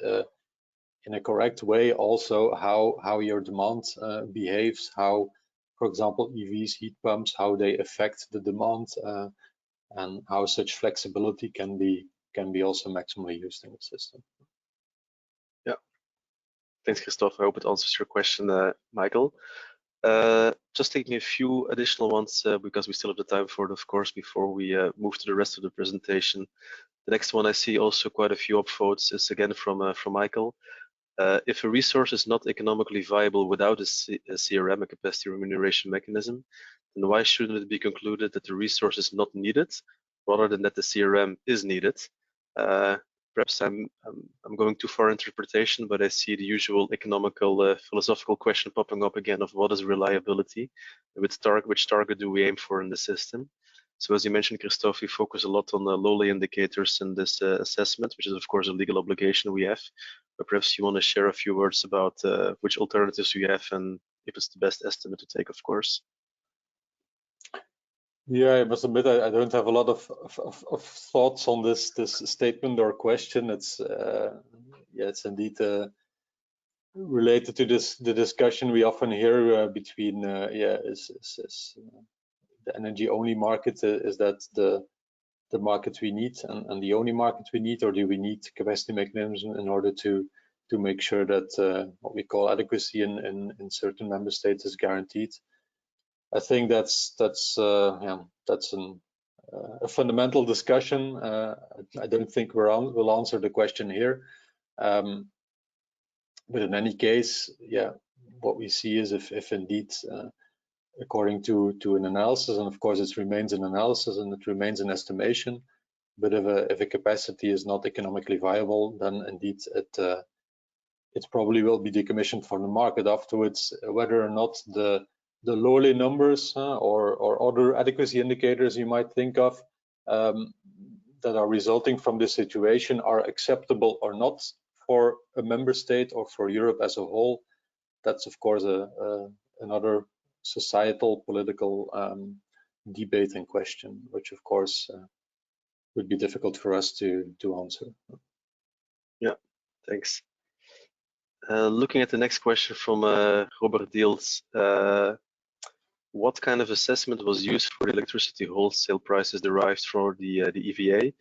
in a correct way also how your demand behaves, how, for example, EVs, heat pumps, how they affect the demand, and how such flexibility can be also maximally used in the system. Yeah, thanks, Christophe. I hope it answers your question, Michael. Just taking a few additional ones because we still have the time for it, of course, before we move to the rest of the presentation. The next one I see also quite a few upvotes is again from Michael. If a resource is not economically viable without a CRM, a capacity remuneration mechanism, then why shouldn't it be concluded that the resource is not needed, rather than that the CRM is needed? Perhaps I'm going too far interpretation, but I see the usual economical philosophical question popping up again of what is reliability, which target do we aim for in the system? So as you mentioned, Christophe, we focus a lot on the low-lay indicators in this assessment, which is of course a legal obligation we have. But perhaps you want to share a few words about which alternatives we have and if it's the best estimate to take, of course. Yeah, I must admit I don't have a lot of thoughts on this statement or question. It's it's indeed related to the discussion we often hear between is the energy only market, is that the market we need and the only market we need, or do we need capacity mechanism in order to make sure that what we call adequacy in certain member states is guaranteed? I think that's a fundamental discussion. I don't think we'll answer the question here. But in any case, yeah, what we see is if indeed, according to an analysis, and of course it remains an analysis and it remains an estimation, but if a capacity is not economically viable, then indeed it probably will be decommissioned from the market afterwards. Whether or not the lowly numbers or other adequacy indicators you might think of that are resulting from this situation are acceptable or not for a member state or for Europe as a whole, that's of course another societal political debate and question, which of course would be difficult for us to answer. Yeah, thanks. Looking at the next question from Robert Deals, what kind of assessment was used for the electricity wholesale prices derived from the EVA,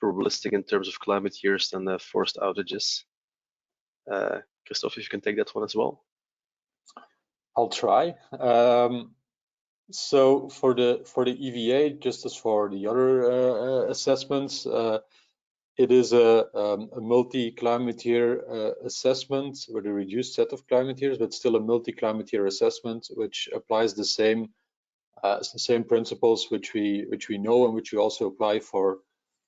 probabilistic in terms of climate years and forced outages? Christophe, if you can take that one as well. I'll try. So for the EVA, just as for the other assessments, it is a multi-climate year assessment with a reduced set of climate years, but still a multi-climate year assessment, which applies the same principles which we know and which we also apply for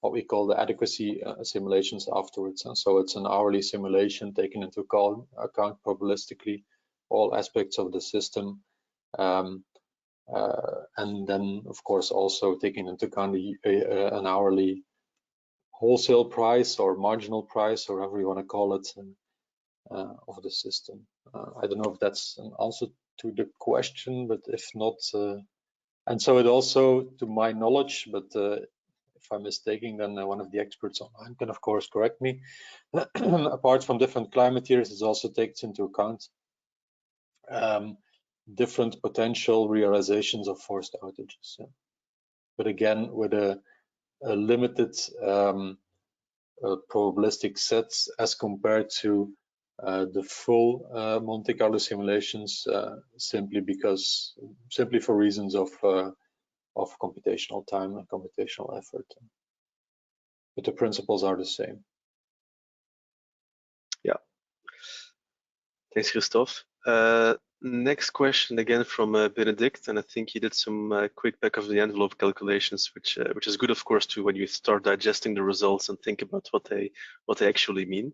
what we call the adequacy simulations afterwards. And so it's an hourly simulation taking into account probabilistically all aspects of the system, and then of course also taking into account an hourly wholesale price or marginal price, or however you want to call it, of the system. I don't know if that's an answer to the question, but if not, and so it also, to my knowledge, but if I'm mistaken, then one of the experts online can of course correct me. Apart from different climate years, it also takes into account different potential realizations of forced outages. Yeah. But again, with a limited probabilistic sets as compared to the full Monte Carlo simulations, simply for reasons of computational time and computational effort. But the principles are the same. Yeah. Thanks, Christophe. Next question again from Benedict, and I think he did some quick back of the envelope calculations, which is good, of course, too, when you start digesting the results and think about what they actually mean.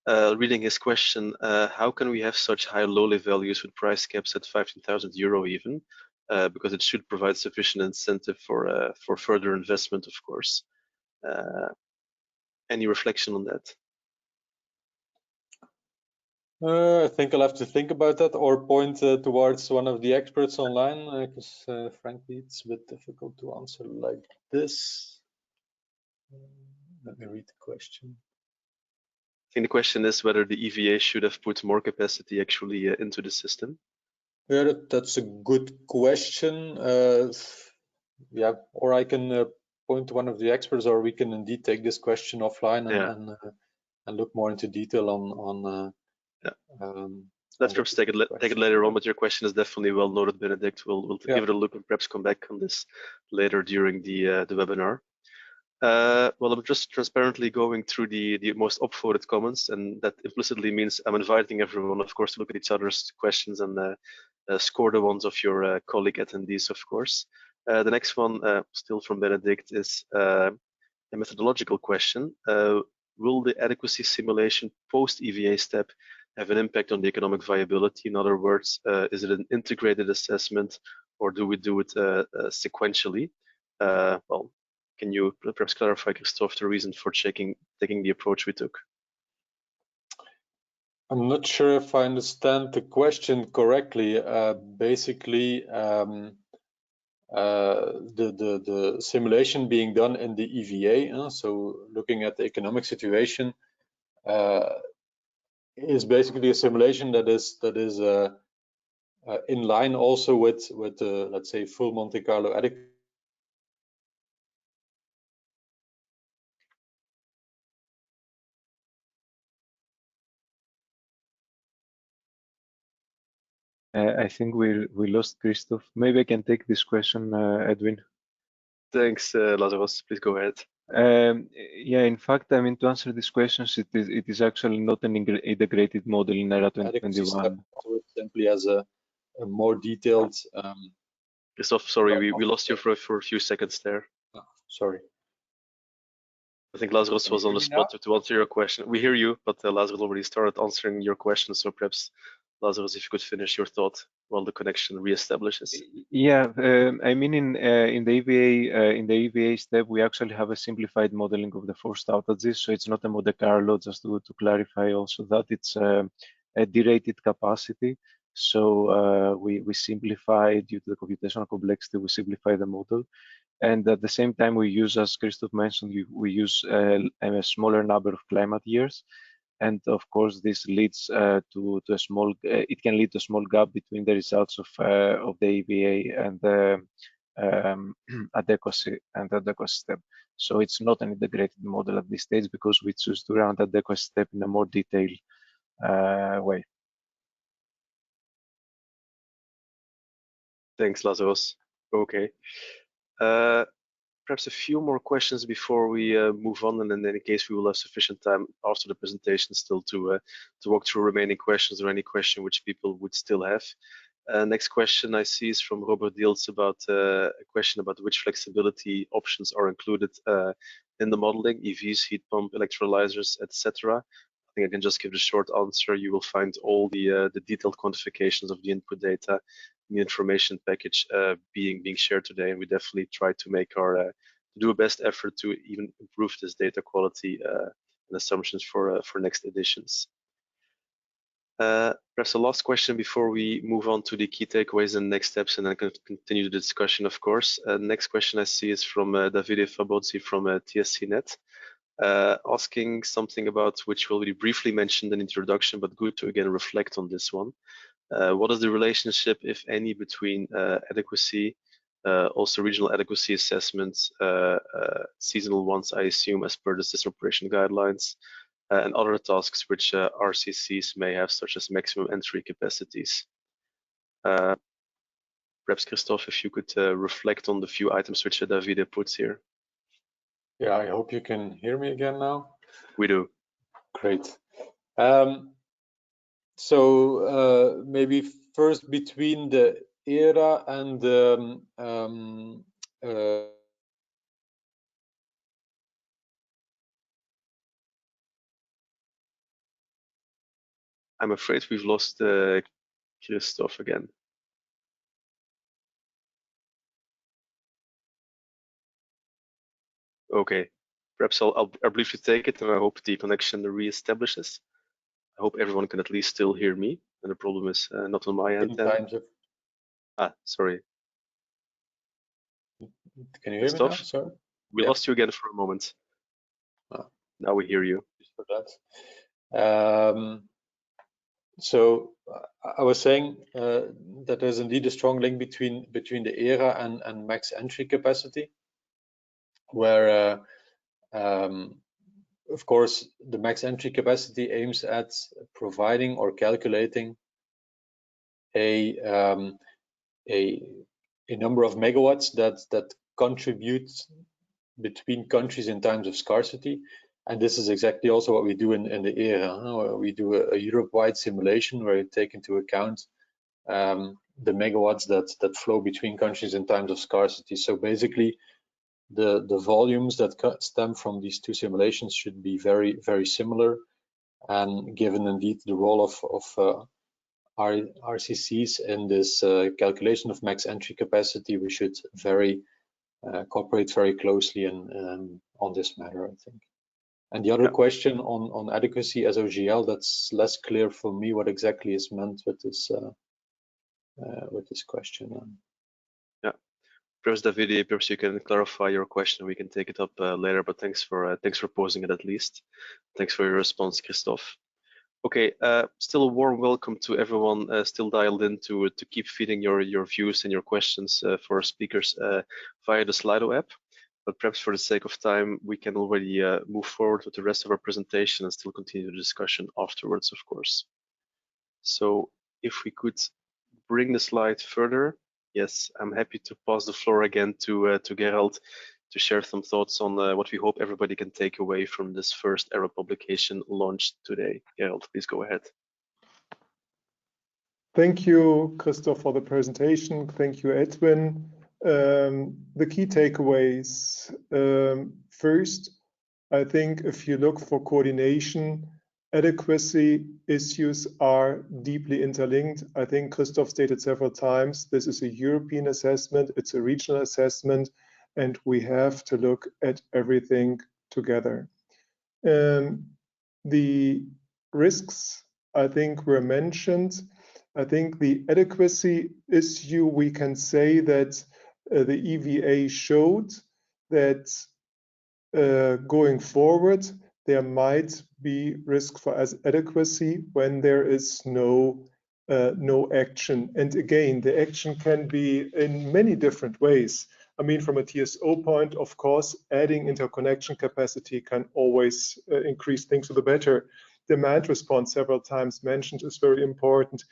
Reading his question, how can we have such high lowly values with price caps at 15,000 euro even? Because it should provide sufficient incentive for further investment, of course. Any reflection on that? I think I'll have to think about that or point towards one of the experts online, because frankly, it's a bit difficult to answer like this. Let me read the question. I think the question is whether the EVA should have put more capacity actually into the system. Yeah, that's a good question. Yeah, or I can point to one of the experts, or we can indeed take this question offline and look more into detail on let's perhaps take it later on, but your question is definitely well noted, Benedict. We'll give it a look and perhaps come back on this later during the webinar. Well, I'm just transparently going through the most upvoted comments, and that implicitly means I'm inviting everyone, of course, to look at each other's questions and score the ones of your colleague attendees, of course. The next one, still from Benedict, is a methodological question. Will the adequacy simulation post-EVA step have an impact on the economic viability? In other words, is it an integrated assessment, or do we do it sequentially? Well, can you perhaps clarify, Christophe, the reason for taking the approach we took? I'm not sure if I understand the question correctly. Basically, the simulation being done in the EVA, so looking at the economic situation, is basically a simulation that is in line also with let's say full Monte Carlo adequacy. I think we lost Christoph. Maybe I can take this question, Edwin. Thanks, Lazarus. Please go ahead. Yeah, in fact, I mean, to answer these questions, it is actually not an integrated model in ERA 2021. Simply as a more detailed. Christoph, sorry, we lost you for a few seconds there. Oh, sorry. I think Lazarus was on the spot to answer your question. We hear you, but Lazarus already started answering your question. So perhaps, Lazarus, if you could finish your thought while the connection reestablishes. Yeah, I mean, in the EVA step, we actually have a simplified modeling of the forced outages. So it's not a Monte Carlo, just to clarify also that it's a derated capacity. So we simplify due to the computational complexity, we simplify the model. And at the same time, we use, as Christoph mentioned, we use a smaller number of climate years. And of course, this leads to a small, it can lead to a small gap between the results of the EVA and the adequacy step. So it's not an integrated model at this stage because we choose to run the adequacy step in a more detailed way. Thanks, Lazarus. Okay. Perhaps a few more questions before we move on, and in any case, we will have sufficient time after the presentation still to walk through remaining questions or any question which people would still have. Next question I see is from Robert Diels about a question about which flexibility options are included in the modeling, EVs, heat pump, electrolyzers, etc. I think I can just give the short answer. You will find all the detailed quantifications of the input data in the information package being shared today, and we definitely try to make our do a best effort to even improve this data quality and assumptions for next editions. Perhaps the last question before we move on to the key takeaways and next steps, and then continue the discussion, of course. Next question I see is from Davide Fabozzi from TSCnet, asking something about which will be briefly mentioned in introduction, but good to again reflect on this one. What is the relationship, if any, between adequacy, also regional adequacy assessments, seasonal ones, I assume, as per the system operation guidelines, and other tasks which RCCs may have, such as maximum entry capacities? Perhaps, Christoph, if you could reflect on the few items which Davide puts here. Yeah, I hope you can hear me again now. We do. Great. So maybe first between the ERA and the I'm afraid we've lost Christoph again. Okay, perhaps I'll briefly take it, and I hope the connection reestablishes. I hope everyone can at least still hear me, and the problem is not on my end. Sorry. Can you hear me now? Sorry. We lost you again for a moment. Now we hear you. Just for that. So I was saying that there's indeed a strong link between the ERA and max entry capacity, where of course the max entry capacity aims at providing or calculating a number of megawatts that contribute between countries in times of scarcity. And this is exactly also what we do in the ERA. We do a Europe-wide simulation where we take into account the megawatts that flow between countries in times of scarcity. So basically, the volumes that stem from these two simulations should be very, very similar. And given indeed the role of RCCs in this calculation of max entry capacity, we should cooperate very closely on this matter, I think. And the other question on adequacy SOGL, that's less clear for me what exactly is meant with this question. Yeah, perhaps Davide, perhaps you can clarify your question. We can take it up later. But thanks for posing it at least. Thanks for your response, Christoph. Okay, still a warm welcome to everyone still dialed in to keep feeding your views and your questions for our speakers via the Slido app. But perhaps for the sake of time, we can already move forward with the rest of our presentation and still continue the discussion afterwards, of course. So if we could bring the slide further. Yes, I'm happy to pass the floor again to Gerald to share some thoughts on what we hope everybody can take away from this first ERA publication launched today. Gerald, please go ahead. Thank you, Christoph, for the presentation. Thank you, Edwin. The key takeaways. First, I think if you look for coordination, adequacy issues are deeply interlinked. I think Christoph stated several times, this is a European assessment, it's a regional assessment, and we have to look at everything together. The risks, I think, were mentioned. I think the adequacy issue, we can say that the EVA showed that going forward, there might be risk for adequacy when there is no action. And again, the action can be in many different ways. I mean, from a TSO point, of course, adding interconnection capacity can always increase things to the better. Demand response, several times mentioned, is very important.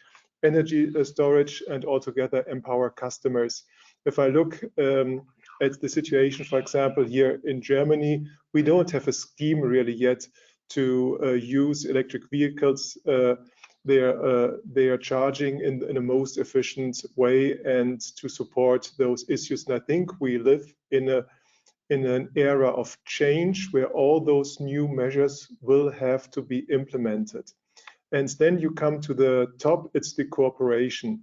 Energy storage and altogether empower customers. If I look at the situation, for example, here in Germany, we don't have a scheme really yet to use electric vehicles. They are charging in the most efficient way and to support those issues. And I think we live in an era of change where all those new measures will have to be implemented. And then you come to the top, it's the cooperation.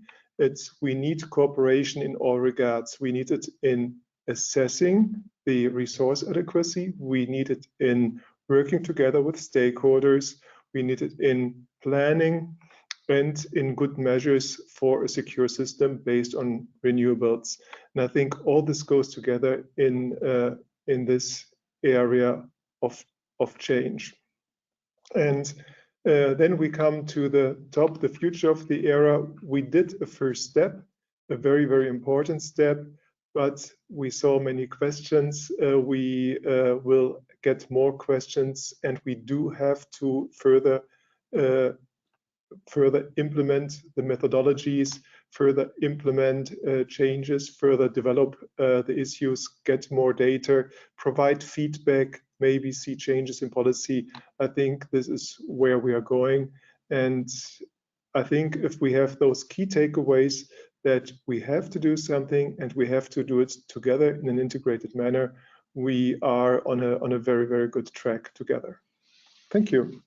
We need cooperation in all regards. We need it in assessing the resource adequacy. We need it in working together with stakeholders. We need it in planning and in good measures for a secure system based on renewables. And I think all this goes together in this area of change. And then we come to the top, the future of the ERA. We did a first step, a very, very important step, but we saw many questions. We will get more questions, and we do have to further implement the methodologies, further implement changes, further develop the issues, get more data, provide feedback, maybe see changes in policy. I think this is where we are going. And I think if we have those key takeaways that we have to do something and we have to do it together in an integrated manner, we are on a very, very good track together. Thank you.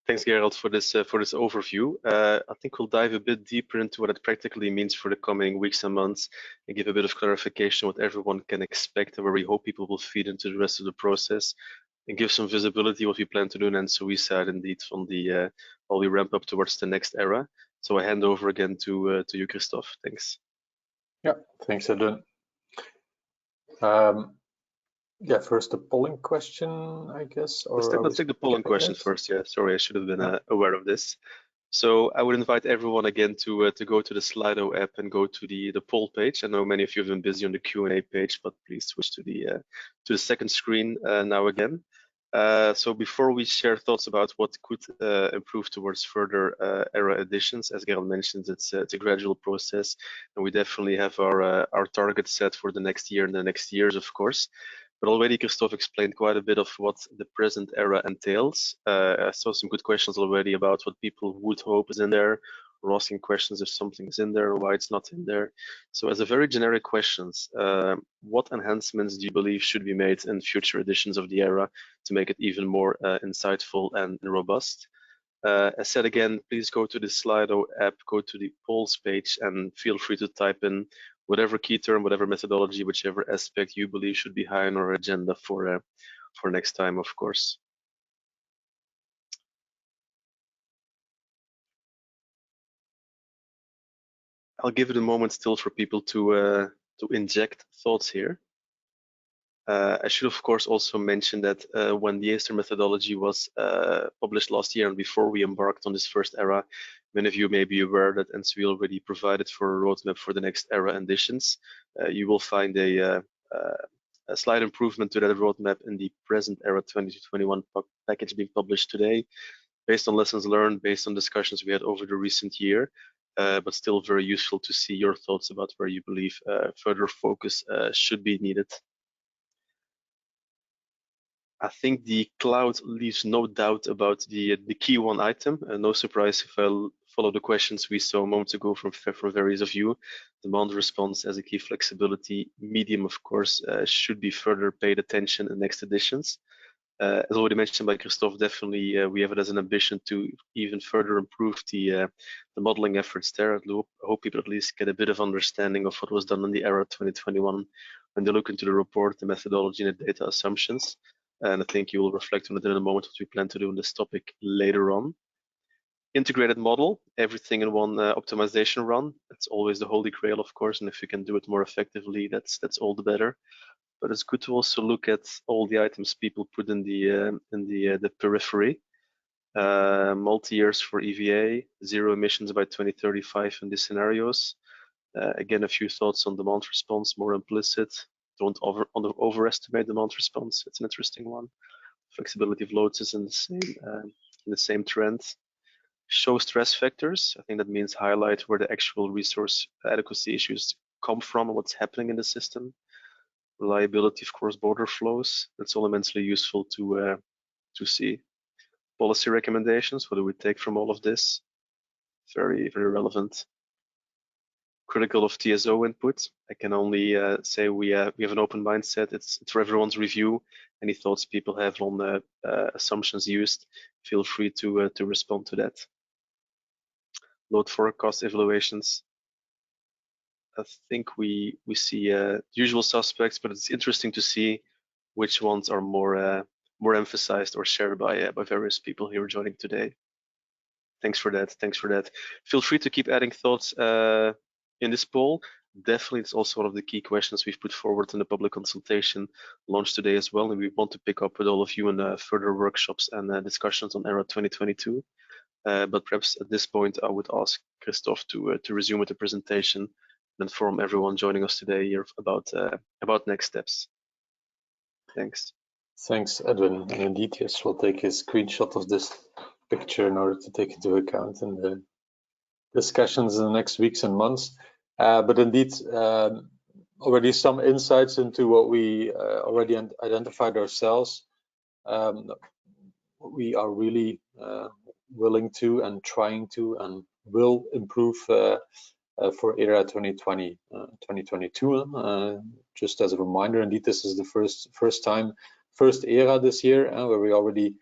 Thanks, Gerald, for this overview. I think we'll dive a bit deeper into what it practically means for the coming weeks and months, and give a bit of clarification what everyone can expect and where we hope people will feed into the rest of the process, and give some visibility what we plan to do in ENTSO-E side indeed from the while we ramp up towards the next era. So I hand over again to you, Christoph. Thanks. Yeah, thanks, Edwin. Yeah, first the polling question, I guess. Or let's take the polling question first. Yeah, sorry, I should have been aware of this. So I would invite everyone again to go to the Slido app and go to the poll page. I know many of you have been busy on the Q&A page, but please switch to the second screen now again. So before we share thoughts about what could improve towards further ERA additions, as Gerald mentioned, it's a gradual process, and we definitely have our target set for the next year and the next years, of course. But already Christoph explained quite a bit of what the present ERA entails. I saw some good questions already about what people would hope is in there, or asking questions if something is in there, or why it's not in there. So as a very generic questions, what enhancements do you believe should be made in future editions of the ERA to make it even more insightful and robust? As said again, please go to the Slido app, go to the polls page, and feel free to type in whatever key term, whatever methodology, whichever aspect you believe should be high on our agenda for next time, of course. I'll give it a moment still for people to inject thoughts here. I should of course also mention that when the ACER methodology was published last year and before we embarked on this first era, many of you may be aware that ENTSO-E already provided for a roadmap for the next era editions. You will find a slight improvement to that roadmap in the present era 2021 package being published today, based on lessons learned, based on discussions we had over the recent year, but still very useful to see your thoughts about where you believe further focus should be needed. I think the cloud leaves no doubt about the key one item. No surprise if I follow the questions we saw a moment ago from various of you. Demand response as a key flexibility medium, of course, should be further paid attention in next editions. As already mentioned by Christophe, definitely we have it as an ambition to even further improve the modeling efforts there. I hope people at least get a bit of understanding of what was done in the era 2021 when they look into the report, the methodology, and the data assumptions. And I think you will reflect on it in a moment what we plan to do on this topic later on. Integrated model, everything in one optimization run. That's always the holy grail, of course, and if you can do it more effectively, that's all the better. But it's good to also look at all the items people put in the periphery. Multi-years for EVA, zero emissions by 2035 in these scenarios. Again, a few thoughts on demand response, more implicit. Don't overestimate demand response. It's an interesting one. Flexibility of loads is in the same trend. Show stress factors. I think that means highlight where the actual resource adequacy issues come from and what's happening in the system. Reliability of cross-border flows. That's all immensely useful to see. Policy recommendations. What do we take from all of this? Very, very relevant. Critical of TSO input. I can only say we have an open mindset. It's for everyone's review. Any thoughts people have on the assumptions used, feel free to respond to that. Load forecast evaluations. I think we see usual suspects, but it's interesting to see which ones are more emphasized or shared by various people here joining today. Thanks for that. Thanks for that. Feel free to keep adding thoughts in this poll. Definitely, it's also one of the key questions we've put forward in the public consultation launched today as well, and we want to pick up with all of you in further workshops and discussions on ERA 2022. But perhaps at this point, I would ask Christophe to resume with the presentation and inform everyone joining us today here about next steps. Thanks. Thanks, Edwin. And indeed, yes, we'll take a screenshot of this picture in order to take into account in the discussions in the next weeks and months. But indeed, already some insights into what we already identified ourselves. We are really willing to and trying to and will improve for ERA 2020, 2022. Just as a reminder, indeed, this is the first ERA this year, where we already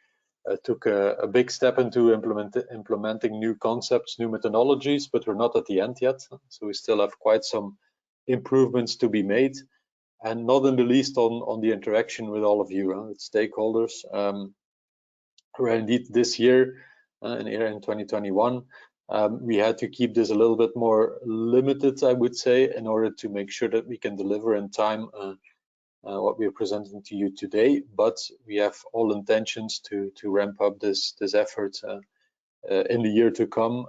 took a big step into implementing new concepts, new methodologies, but we're not at the end yet. So we still have quite some improvements to be made, and not in the least on the interaction with all of you, with stakeholders. Where indeed this year, in ERA in 2021, we had to keep this a little bit more limited, I would say, in order to make sure that we can deliver in time what we are presenting to you today. But we have all intentions to ramp up this effort in the year to come,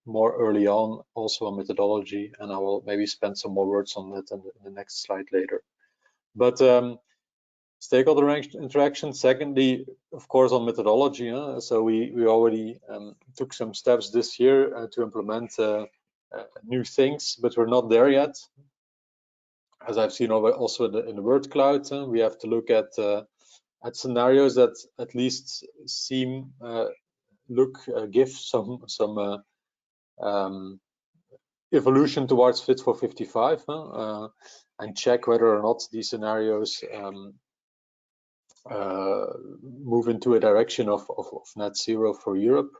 more early on, also on methodology, and I will maybe spend some more words on that in the next slide later. But stakeholder interaction, secondly, of course, on methodology. So we already took some steps this year to implement new things, but we're not there yet. As I've seen also in the word cloud, we have to look at scenarios that at least seem give some evolution towards Fit for 55, and check whether or not these scenarios move into a direction of net zero for Europe.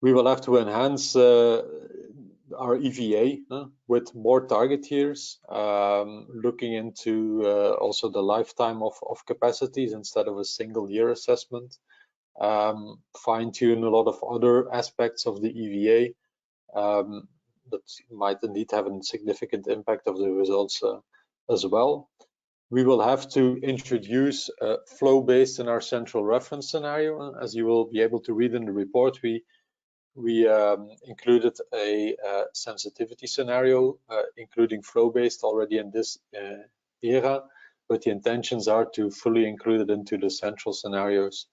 We will have to enhance our EVA with more target years, looking into also the lifetime of capacities instead of a single year assessment, fine-tune a lot of other aspects of the EVA that might indeed have a significant impact of the results as well. We will have to introduce flow-based in our central reference scenario. As you will be able to read in the report, we included a sensitivity scenario, including flow-based already in this era, but the intentions are to fully include it into the central scenarios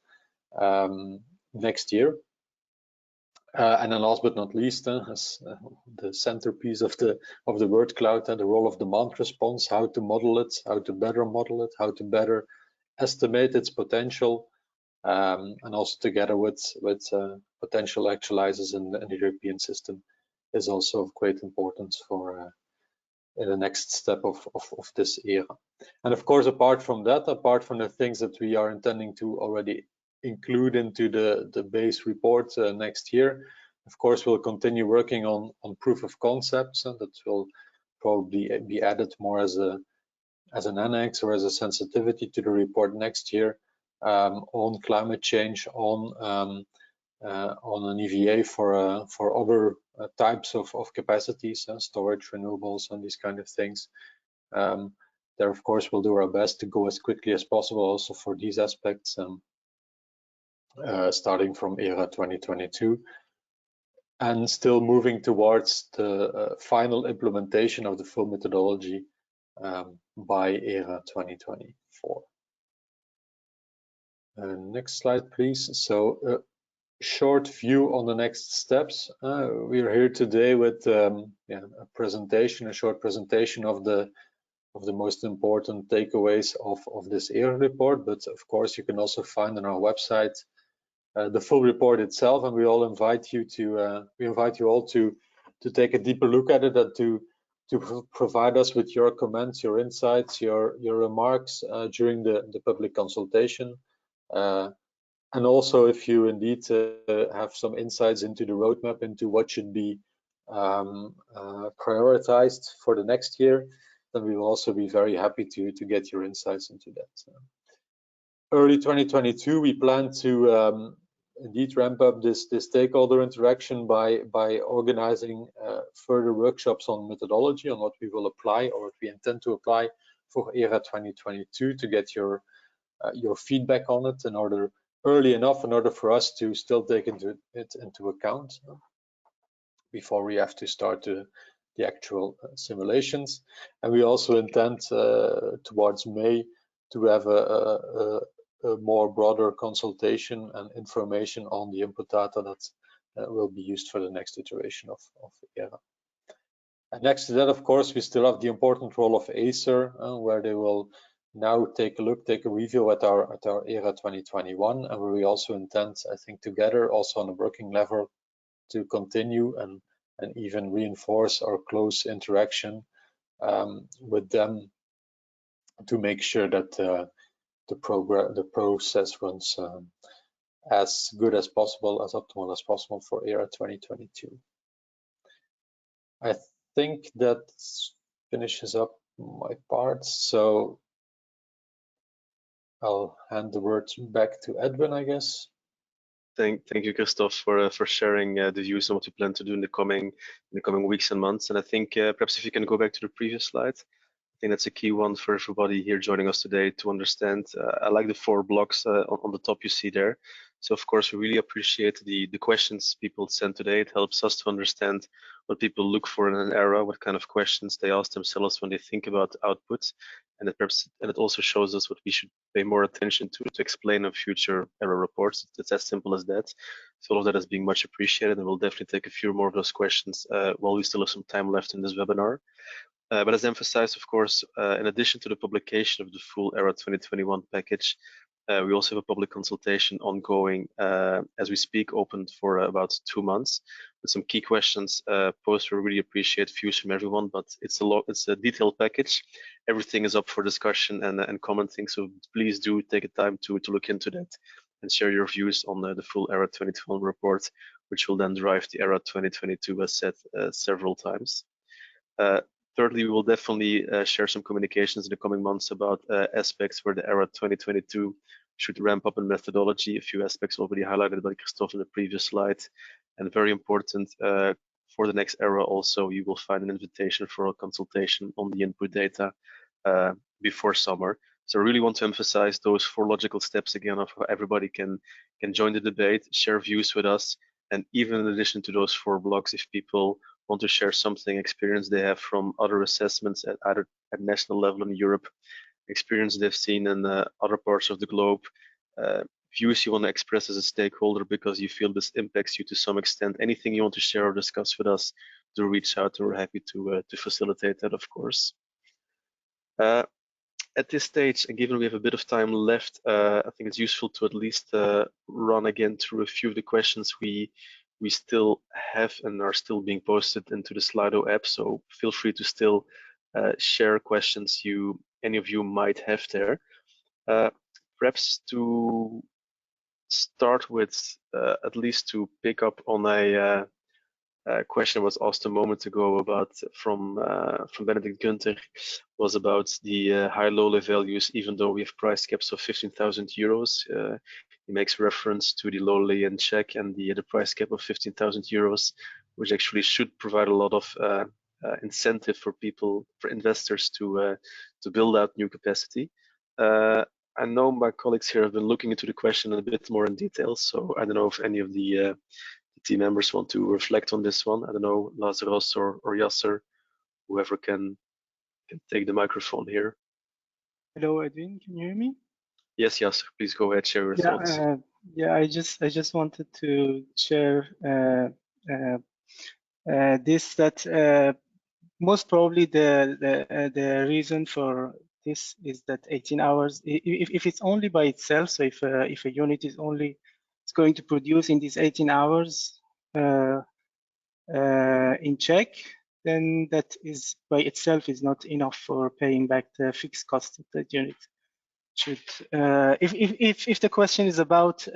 next year. And then last but not least, as the centerpiece of the word cloud, and the role of demand response, how to model it, how to better model it, how to better estimate its potential, and also together with potential actualizers in the European system is also of great importance for in the next step of this era. And of course, apart from that, apart from the things that we are intending to already include into the base report next year, of course, we'll continue working on proof of concepts, and that will probably be added more as an annex or as a sensitivity to the report next year, on climate change, on an EVA for other types of capacities, storage, renewables, and these kind of things. There, of course, we'll do our best to go as quickly as possible also for these aspects, starting from ERA 2022, and still moving towards the final implementation of the full methodology by ERA 2024. Next slide, please. So short view on the next steps. We are here today with a short presentation of the most important takeaways of this ERA report, but of course you can also find on our website the full report itself, and we all invite you all to take a deeper look at it and to provide us with your comments, your insights, your remarks during the public consultation. And also, if you indeed have some insights into the roadmap, into what should be prioritized for the next year, then we will also be very happy to get your insights into that. Early 2022, we plan to indeed ramp up this stakeholder interaction by organizing further workshops on methodology, on what we will apply or what we intend to apply for ERA 2022, to get your feedback on it early enough in order for us to still take it into account before we have to start the actual simulations. And we also intend towards May to have a more broader consultation and information on the input data that will be used for the next iteration of ERA. And next to that, of course, we still have the important role of ACER, where they will now take a review at our ERA 2021, and where we also intend, I think, together, also on a working level, to continue and even reinforce our close interaction with them to make sure that the process runs as good as possible, as optimal as possible for ERA 2022. I think that finishes up my part, so I'll hand the words back to Edwin, I guess. Thank you, Christophe, for sharing the views on what you plan to do in the coming weeks and months. And I think perhaps if you can go back to the previous slide, I think that's a key one for everybody here joining us today to understand. I like the 4 blocks on the top you see there. So of course, we really appreciate the questions people send today. It helps us to understand what people look for in an ERA, what kind of questions they ask themselves when they think about outputs, and it also shows us what we should pay more attention to explain in future ERA reports. It's as simple as that. So all of that is being much appreciated, and we'll definitely take a few more of those questions while we still have some time left in this webinar. But as emphasized, of course, in addition to the publication of the full ERA 2021 package, we also have a public consultation ongoing as we speak, opened for about 2 months, with some key questions posed. We really appreciate views from everyone, but it's a detailed package. Everything is up for discussion and commenting, so please do take a time to look into that and share your views on the full ERA 2021 report, which will then drive the ERA 2022 as said several times. Thirdly, we will definitely share some communications in the coming months about aspects where the ERA 2022 should ramp up in methodology. A few aspects already highlighted by Christophe in the previous slide. And very important, for the next ERA also, you will find an invitation for a consultation on the input data before summer. So I really want to emphasize those 4 logical steps again of how everybody can join the debate, share views with us, and even in addition to those 4 blocks, if people want to share something, experience they have from other assessments at either at national level in Europe, experience they've seen in other parts of the globe, views you want to express as a stakeholder because you feel this impacts you to some extent, anything you want to share or discuss with us, do reach out. We're happy to facilitate that, of course. At this stage, and given we have a bit of time left, I think it's useful to at least run again through a few of the questions we still have and are still being posted into the Slido app. So feel free to still share questions any of you might have there. Perhaps to start with, at least to pick up on a question was asked a moment ago about from Benedict Günther, was about the high low values, even though we have price caps of 15,000 euros. He makes reference to the lowly in Czech and the price cap of 15,000 euros, which actually should provide a lot of incentive for investors to build out new capacity. I know my colleagues here have been looking into the question a bit more in detail, so I don't know if any of the team members want to reflect on this one. I don't know, Lazarus or Yasser, whoever can take the microphone here. Hello, Edwin, can you hear me? Yes, Yasser, please go ahead, share your thoughts. Yeah, I just wanted to share this, that most probably the reason for this is that 18 hours, if it's only by itself, so if a unit is going to produce in these 18 hours in Czech, then that is by itself is not enough for paying back the fixed cost of that unit. If the question is about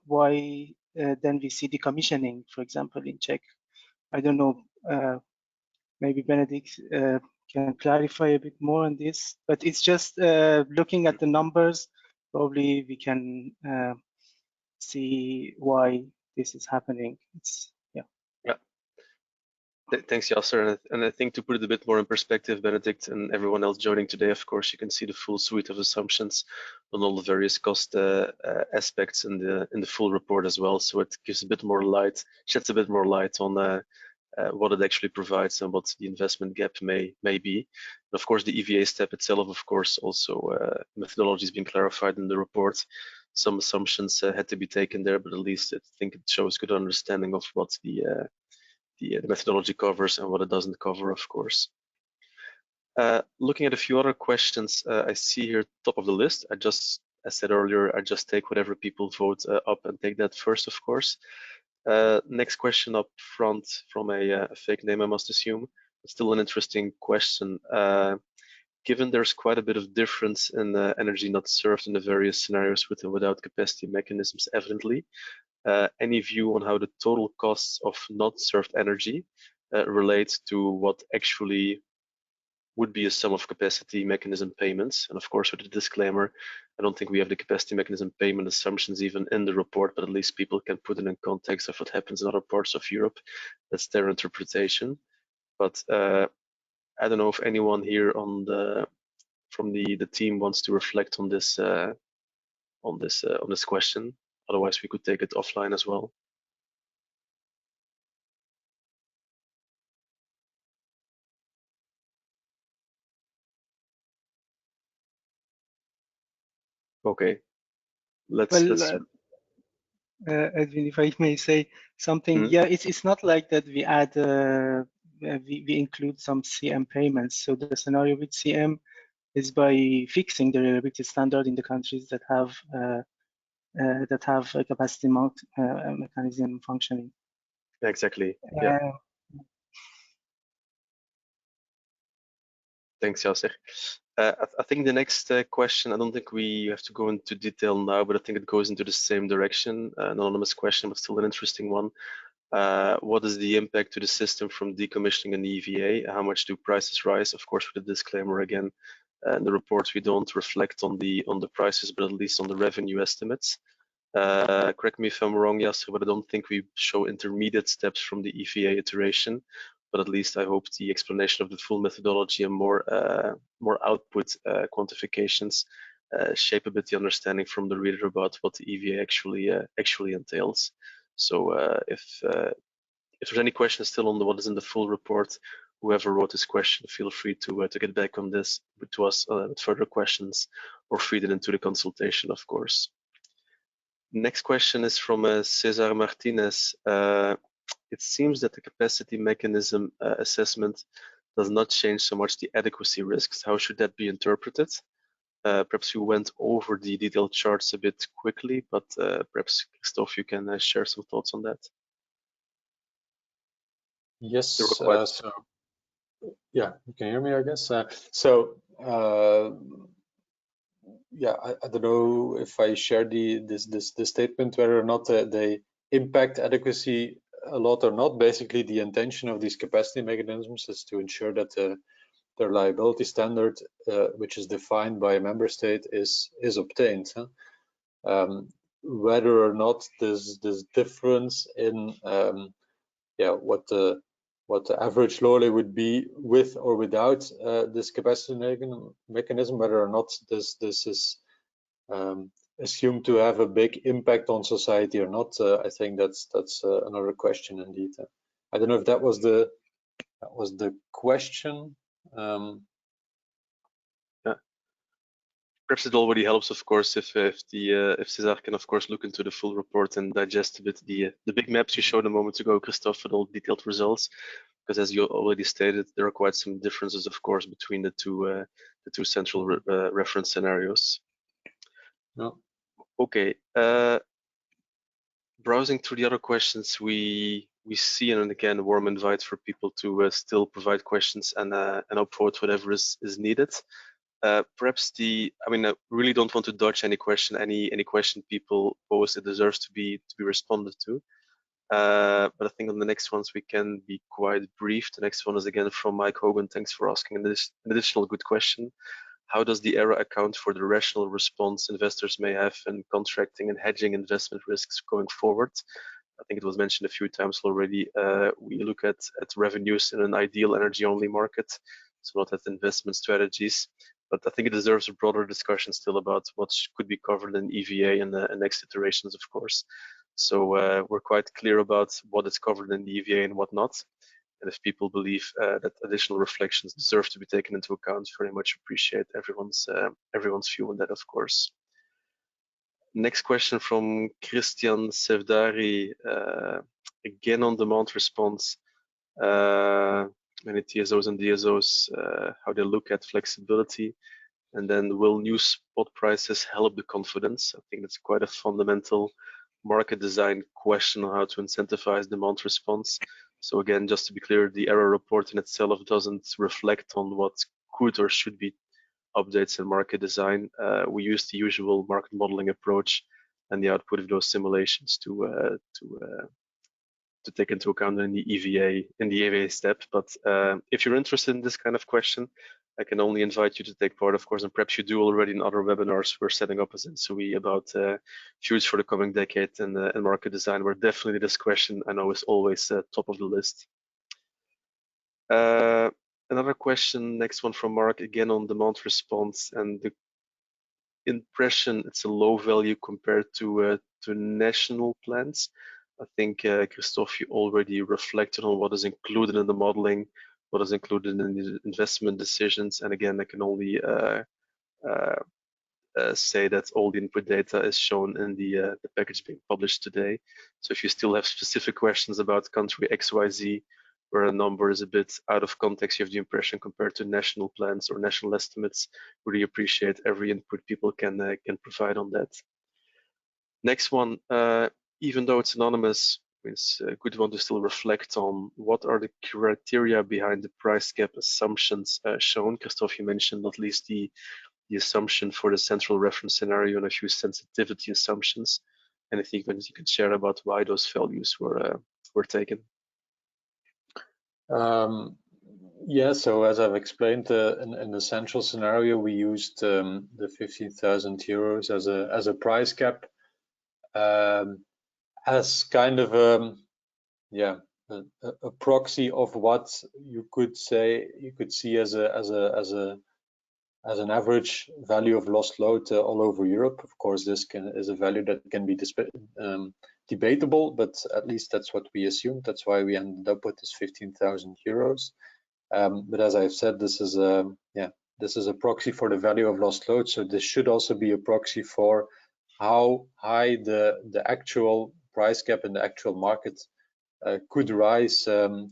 why then we see decommissioning, for example, in Czech, I don't know, maybe Benedict can clarify a bit more on this, but it's just looking at the numbers, probably we can see why this is happening. Thanks, Yasser. And I think to put it a bit more in perspective, Benedict and everyone else joining today, of course, you can see the full suite of assumptions on all the various cost aspects in the full report as well. So it gives a bit more light, sheds a bit more light on what it actually provides and what the investment gap may be. And of course, the EVA step itself, of course, also methodology has been clarified in the report. Some assumptions had to be taken there, but at least I think it shows good understanding of what the methodology covers and what it doesn't cover, of course. Looking at a few other questions, I see here top of the list. As said earlier, I just take whatever people vote up and take that first, of course. Next question up front from a fake name, I must assume. It's still an interesting question. Given there's quite a bit of difference in energy not served in the various scenarios with and without capacity mechanisms, evidently, any view on how the total costs of not served energy relate to what actually would be a sum of capacity mechanism payments? And of course, with the disclaimer, I don't think we have the capacity mechanism payment assumptions even in the report, but at least people can put it in context of what happens in other parts of Europe. That's their interpretation. But I don't know if anyone here from the team wants to reflect on this question. Otherwise, we could take it offline as well. Okay, Edwin, if I may say something, yeah, it's not like that we add, we include some CM payments. So the scenario with CM is by fixing the reliability standard in the countries that have a capacity mechanism functioning. Exactly. Yeah. Thanks, Yasser. I think the next question, I don't think we have to go into detail now, but I think it goes into the same direction. An anonymous question, but still an interesting one. What is the impact to the system from decommissioning an EVA? How much do prices rise? Of course, with the disclaimer again, in the report we don't reflect on the prices, but at least on the revenue estimates. Correct me if I'm wrong, Yasser, but I don't think we show intermediate steps from the EVA iteration. but at least I hope the explanation of the full methodology and more output quantifications shape a bit the understanding from the reader about what the EVA actually entails. So if there's any questions still on what is in the full report, whoever wrote this question, feel free to get back on this to us with further questions, or feed it into the consultation, of course. Next question is from Cesar Martinez. It seems that the capacity mechanism assessment does not change so much the adequacy risks. How should that be interpreted? Perhaps you went over the detailed charts a bit quickly, but perhaps Christophe, you can share some thoughts on that. Yes, so yeah, you can hear me, I guess. Yeah, I don't know if I share this statement whether or not they impact adequacy a lot or not. Basically, the intention of these capacity mechanisms is to ensure that their liability standard, which is defined by a member state, is obtained. Whether or not there's this difference in what the average lorry would be with or without this capacity mechanism, whether or not this is assumed to have a big impact on society or not, I think that's another question indeed. I don't know if that was the question. Yeah. Perhaps it already helps, of course, if Cesar can, of course, look into the full report and digest a bit the big maps you showed a moment ago, Christophe, with all detailed results. Because as you already stated, there are quite some differences, of course, between the two central reference scenarios. No. Okay. Browsing through the other questions, we see, and again, a warm invite for people to still provide questions and upvote whatever is needed. Perhaps I really don't want to dodge any question. Any question people pose, it deserves to be responded to. But I think on the next ones we can be quite brief. The next one is again from Mike Hogan. Thanks for asking an additional good question. How does the ERA account for the rational response investors may have in contracting and hedging investment risks going forward? I think it was mentioned a few times already. We look at revenues in an ideal energy-only market, so not at investment strategies. But I think it deserves a broader discussion still about what could be covered in EVA and the next iterations, of course. So we're quite clear about what is covered in the EVA and what not. And if people believe that additional reflections deserve to be taken into account, very much appreciate everyone's view on that, of course. Next question from Christian Sevdari, again on demand response. Many TSOs and DSOs, how they look at flexibility, and then will new spot prices help the confidence? I think that's quite a fundamental market design question on how to incentivize demand response. So again, just to be clear, the error report in itself doesn't reflect on what could or should be updates in market design. We use the usual market modeling approach and the output of those simulations to take into account in the EVA step. But if you're interested in this kind of question, I can only invite you to take part, of course, and perhaps you do already in other webinars we're setting up as ENTSO-E about futures for the coming decade and market design, where definitely this question I know is always top of the list. Another question, next one from Mark, again on demand response and the impression it's a low value compared to national plans. I think Christophe, you already reflected on what is included in the modeling, what is included in the investment decisions, and again, I can only say that all the input data is shown in the package being published today. So if you still have specific questions about country XYZ, where a number is a bit out of context, you have the impression compared to national plans or national estimates, really appreciate every input people can provide on that. Next one, even though it's anonymous, it's a good one to still reflect on what are the criteria behind the price cap assumptions shown. Christophe, you mentioned not least the assumption for the central reference scenario and a few sensitivity assumptions. Anything you can share about why those values were taken? Yeah, so as I've explained, in the central scenario, we used the 15,000 euros as a price cap, as kind of a proxy of what you could see as an average value of lost load all over Europe. Of course, this is a value that can be debatable, but at least that's what we assumed. That's why we ended up with this 15,000 euros. But as I've said, this is a proxy for the value of lost load. So this should also be a proxy for how high the actual price cap in the actual market could rise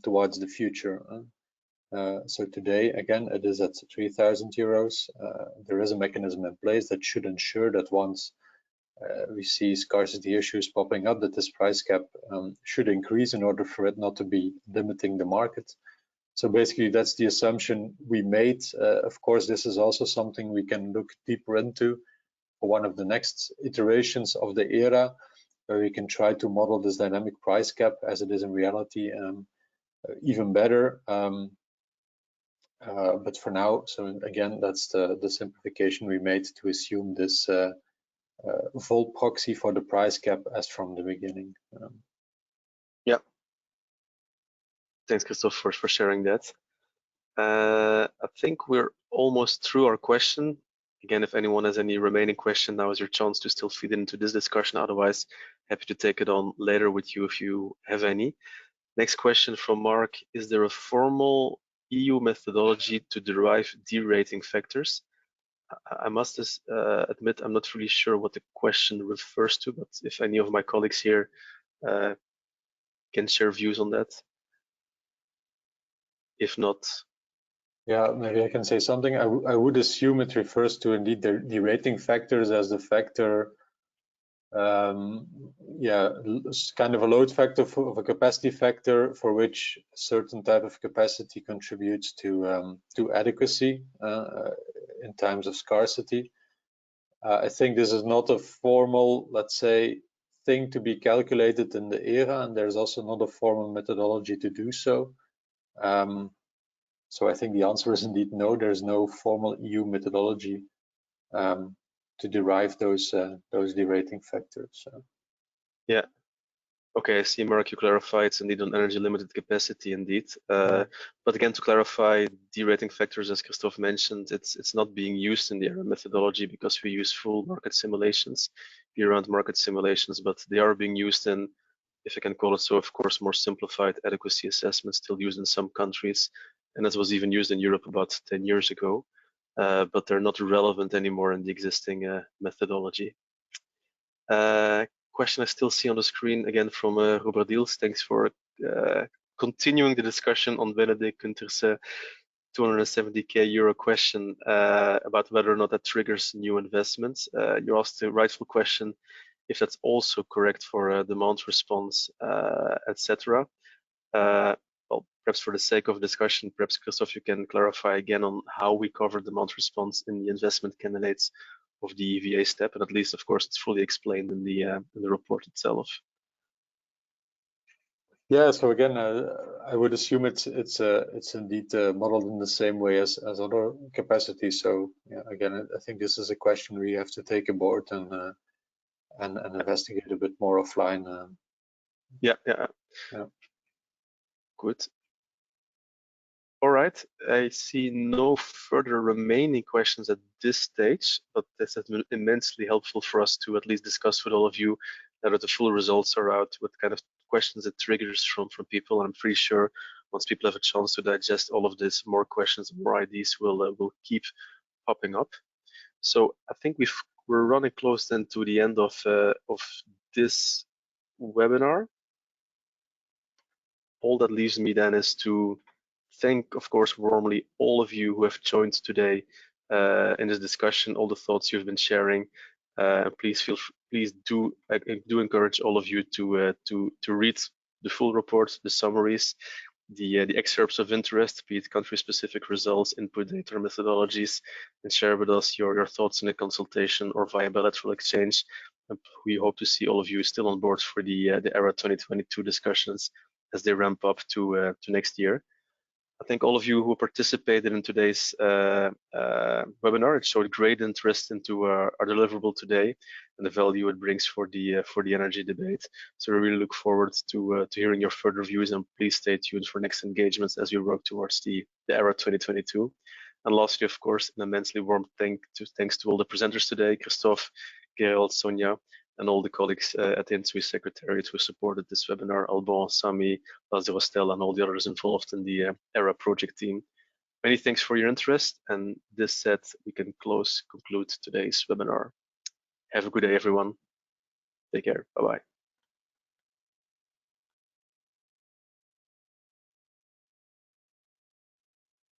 towards the future. So today, again, it is at 3,000 euros. There is a mechanism in place that should ensure that once we see scarcity issues popping up, that this price cap should increase in order for it not to be limiting the market. So basically, that's the assumption we made. Of course, this is also something we can look deeper into for one of the next iterations of the ERA, where we can try to model this dynamic price cap as it is in reality even better. But for now, so again, that's the simplification we made to assume this vol proxy for the price cap as from the beginning. Yeah. Thanks, Christoph, for sharing that. I think we're almost through our question. Again, if anyone has any remaining question, now is your chance to still feed into this discussion. Otherwise, happy to take it on later with you if you have any. Next question from Mark: is there a formal EU methodology to derive derating factors? I must admit I'm not really sure what the question refers to, but if any of my colleagues here can share views on that. If not, yeah, maybe I can say something. I would assume it refers to indeed the derating factors as the factor, yeah, kind of a load factor of a capacity factor for which a certain type of capacity contributes to adequacy in times of scarcity. I think this is not a formal, let's say, thing to be calculated in the ERA, and there's also not a formal methodology to do so. So I think the answer is indeed no. There's no formal EU methodology to derive those derating factors. Yeah. Okay, I see, Mark, you clarify it's indeed on energy limited capacity indeed. But again, to clarify, derating factors, as Christoph mentioned, it's not being used in the ERA methodology because we use full market simulations, year-round market simulations, but they are being used in, if I can call it so, of course, more simplified adequacy assessments still used in some countries. And this was even used in Europe about 10 years ago, but they're not relevant anymore in the existing methodology. Question I still see on the screen again from Robert Diels. Thanks for continuing the discussion on Benedict Kunter's 270k euro question about whether or not that triggers new investments. You asked the rightful question if that's also correct for demand response, etc. Well, perhaps for the sake of discussion, perhaps Christoph, you can clarify again on how we cover demand response in the investment candidates of the EVA step, and at least, of course, it's fully explained in the report itself. Yeah. So again, I would assume it's indeed modeled in the same way as other capacities. So yeah, again, I think this is a question we have to take aboard and investigate a bit more offline. Yeah. Good. All right, I see no further remaining questions at this stage, but this has been immensely helpful for us to at least discuss with all of you now that the full results are out, what kind of questions it triggers from people. And I'm pretty sure once people have a chance to digest all of this, more questions, more ideas will keep popping up. So I think we're running close then to the end of this webinar. All that leaves me then is to thank, of course, warmly all of you who have joined today in this discussion, all the thoughts you've been sharing. Please do encourage all of you to read the full report, the summaries, the excerpts of interest, be it country-specific results, input data, methodologies, and share with us your thoughts in a consultation or via bilateral exchange. And we hope to see all of you still on board for the ERA 2022 discussions as they ramp up to next year. I thank all of you who participated in today's webinar. It showed great interest into our deliverable today and the value it brings for the energy debate. So we really look forward to hearing your further views, and please stay tuned for next engagements as we work towards the ERA 2022. And lastly, of course, an immensely warm thanks to all the presenters today, Christophe, Gerald, Sonia, and all the colleagues at the ENTSO-E Secretariat who supported this webinar, Alban, Sami, Lazio Rostel, and all the others involved in the ERA project team. Many thanks for your interest, and this said, we can conclude today's webinar. Have a good day, everyone. Take care. Bye-bye.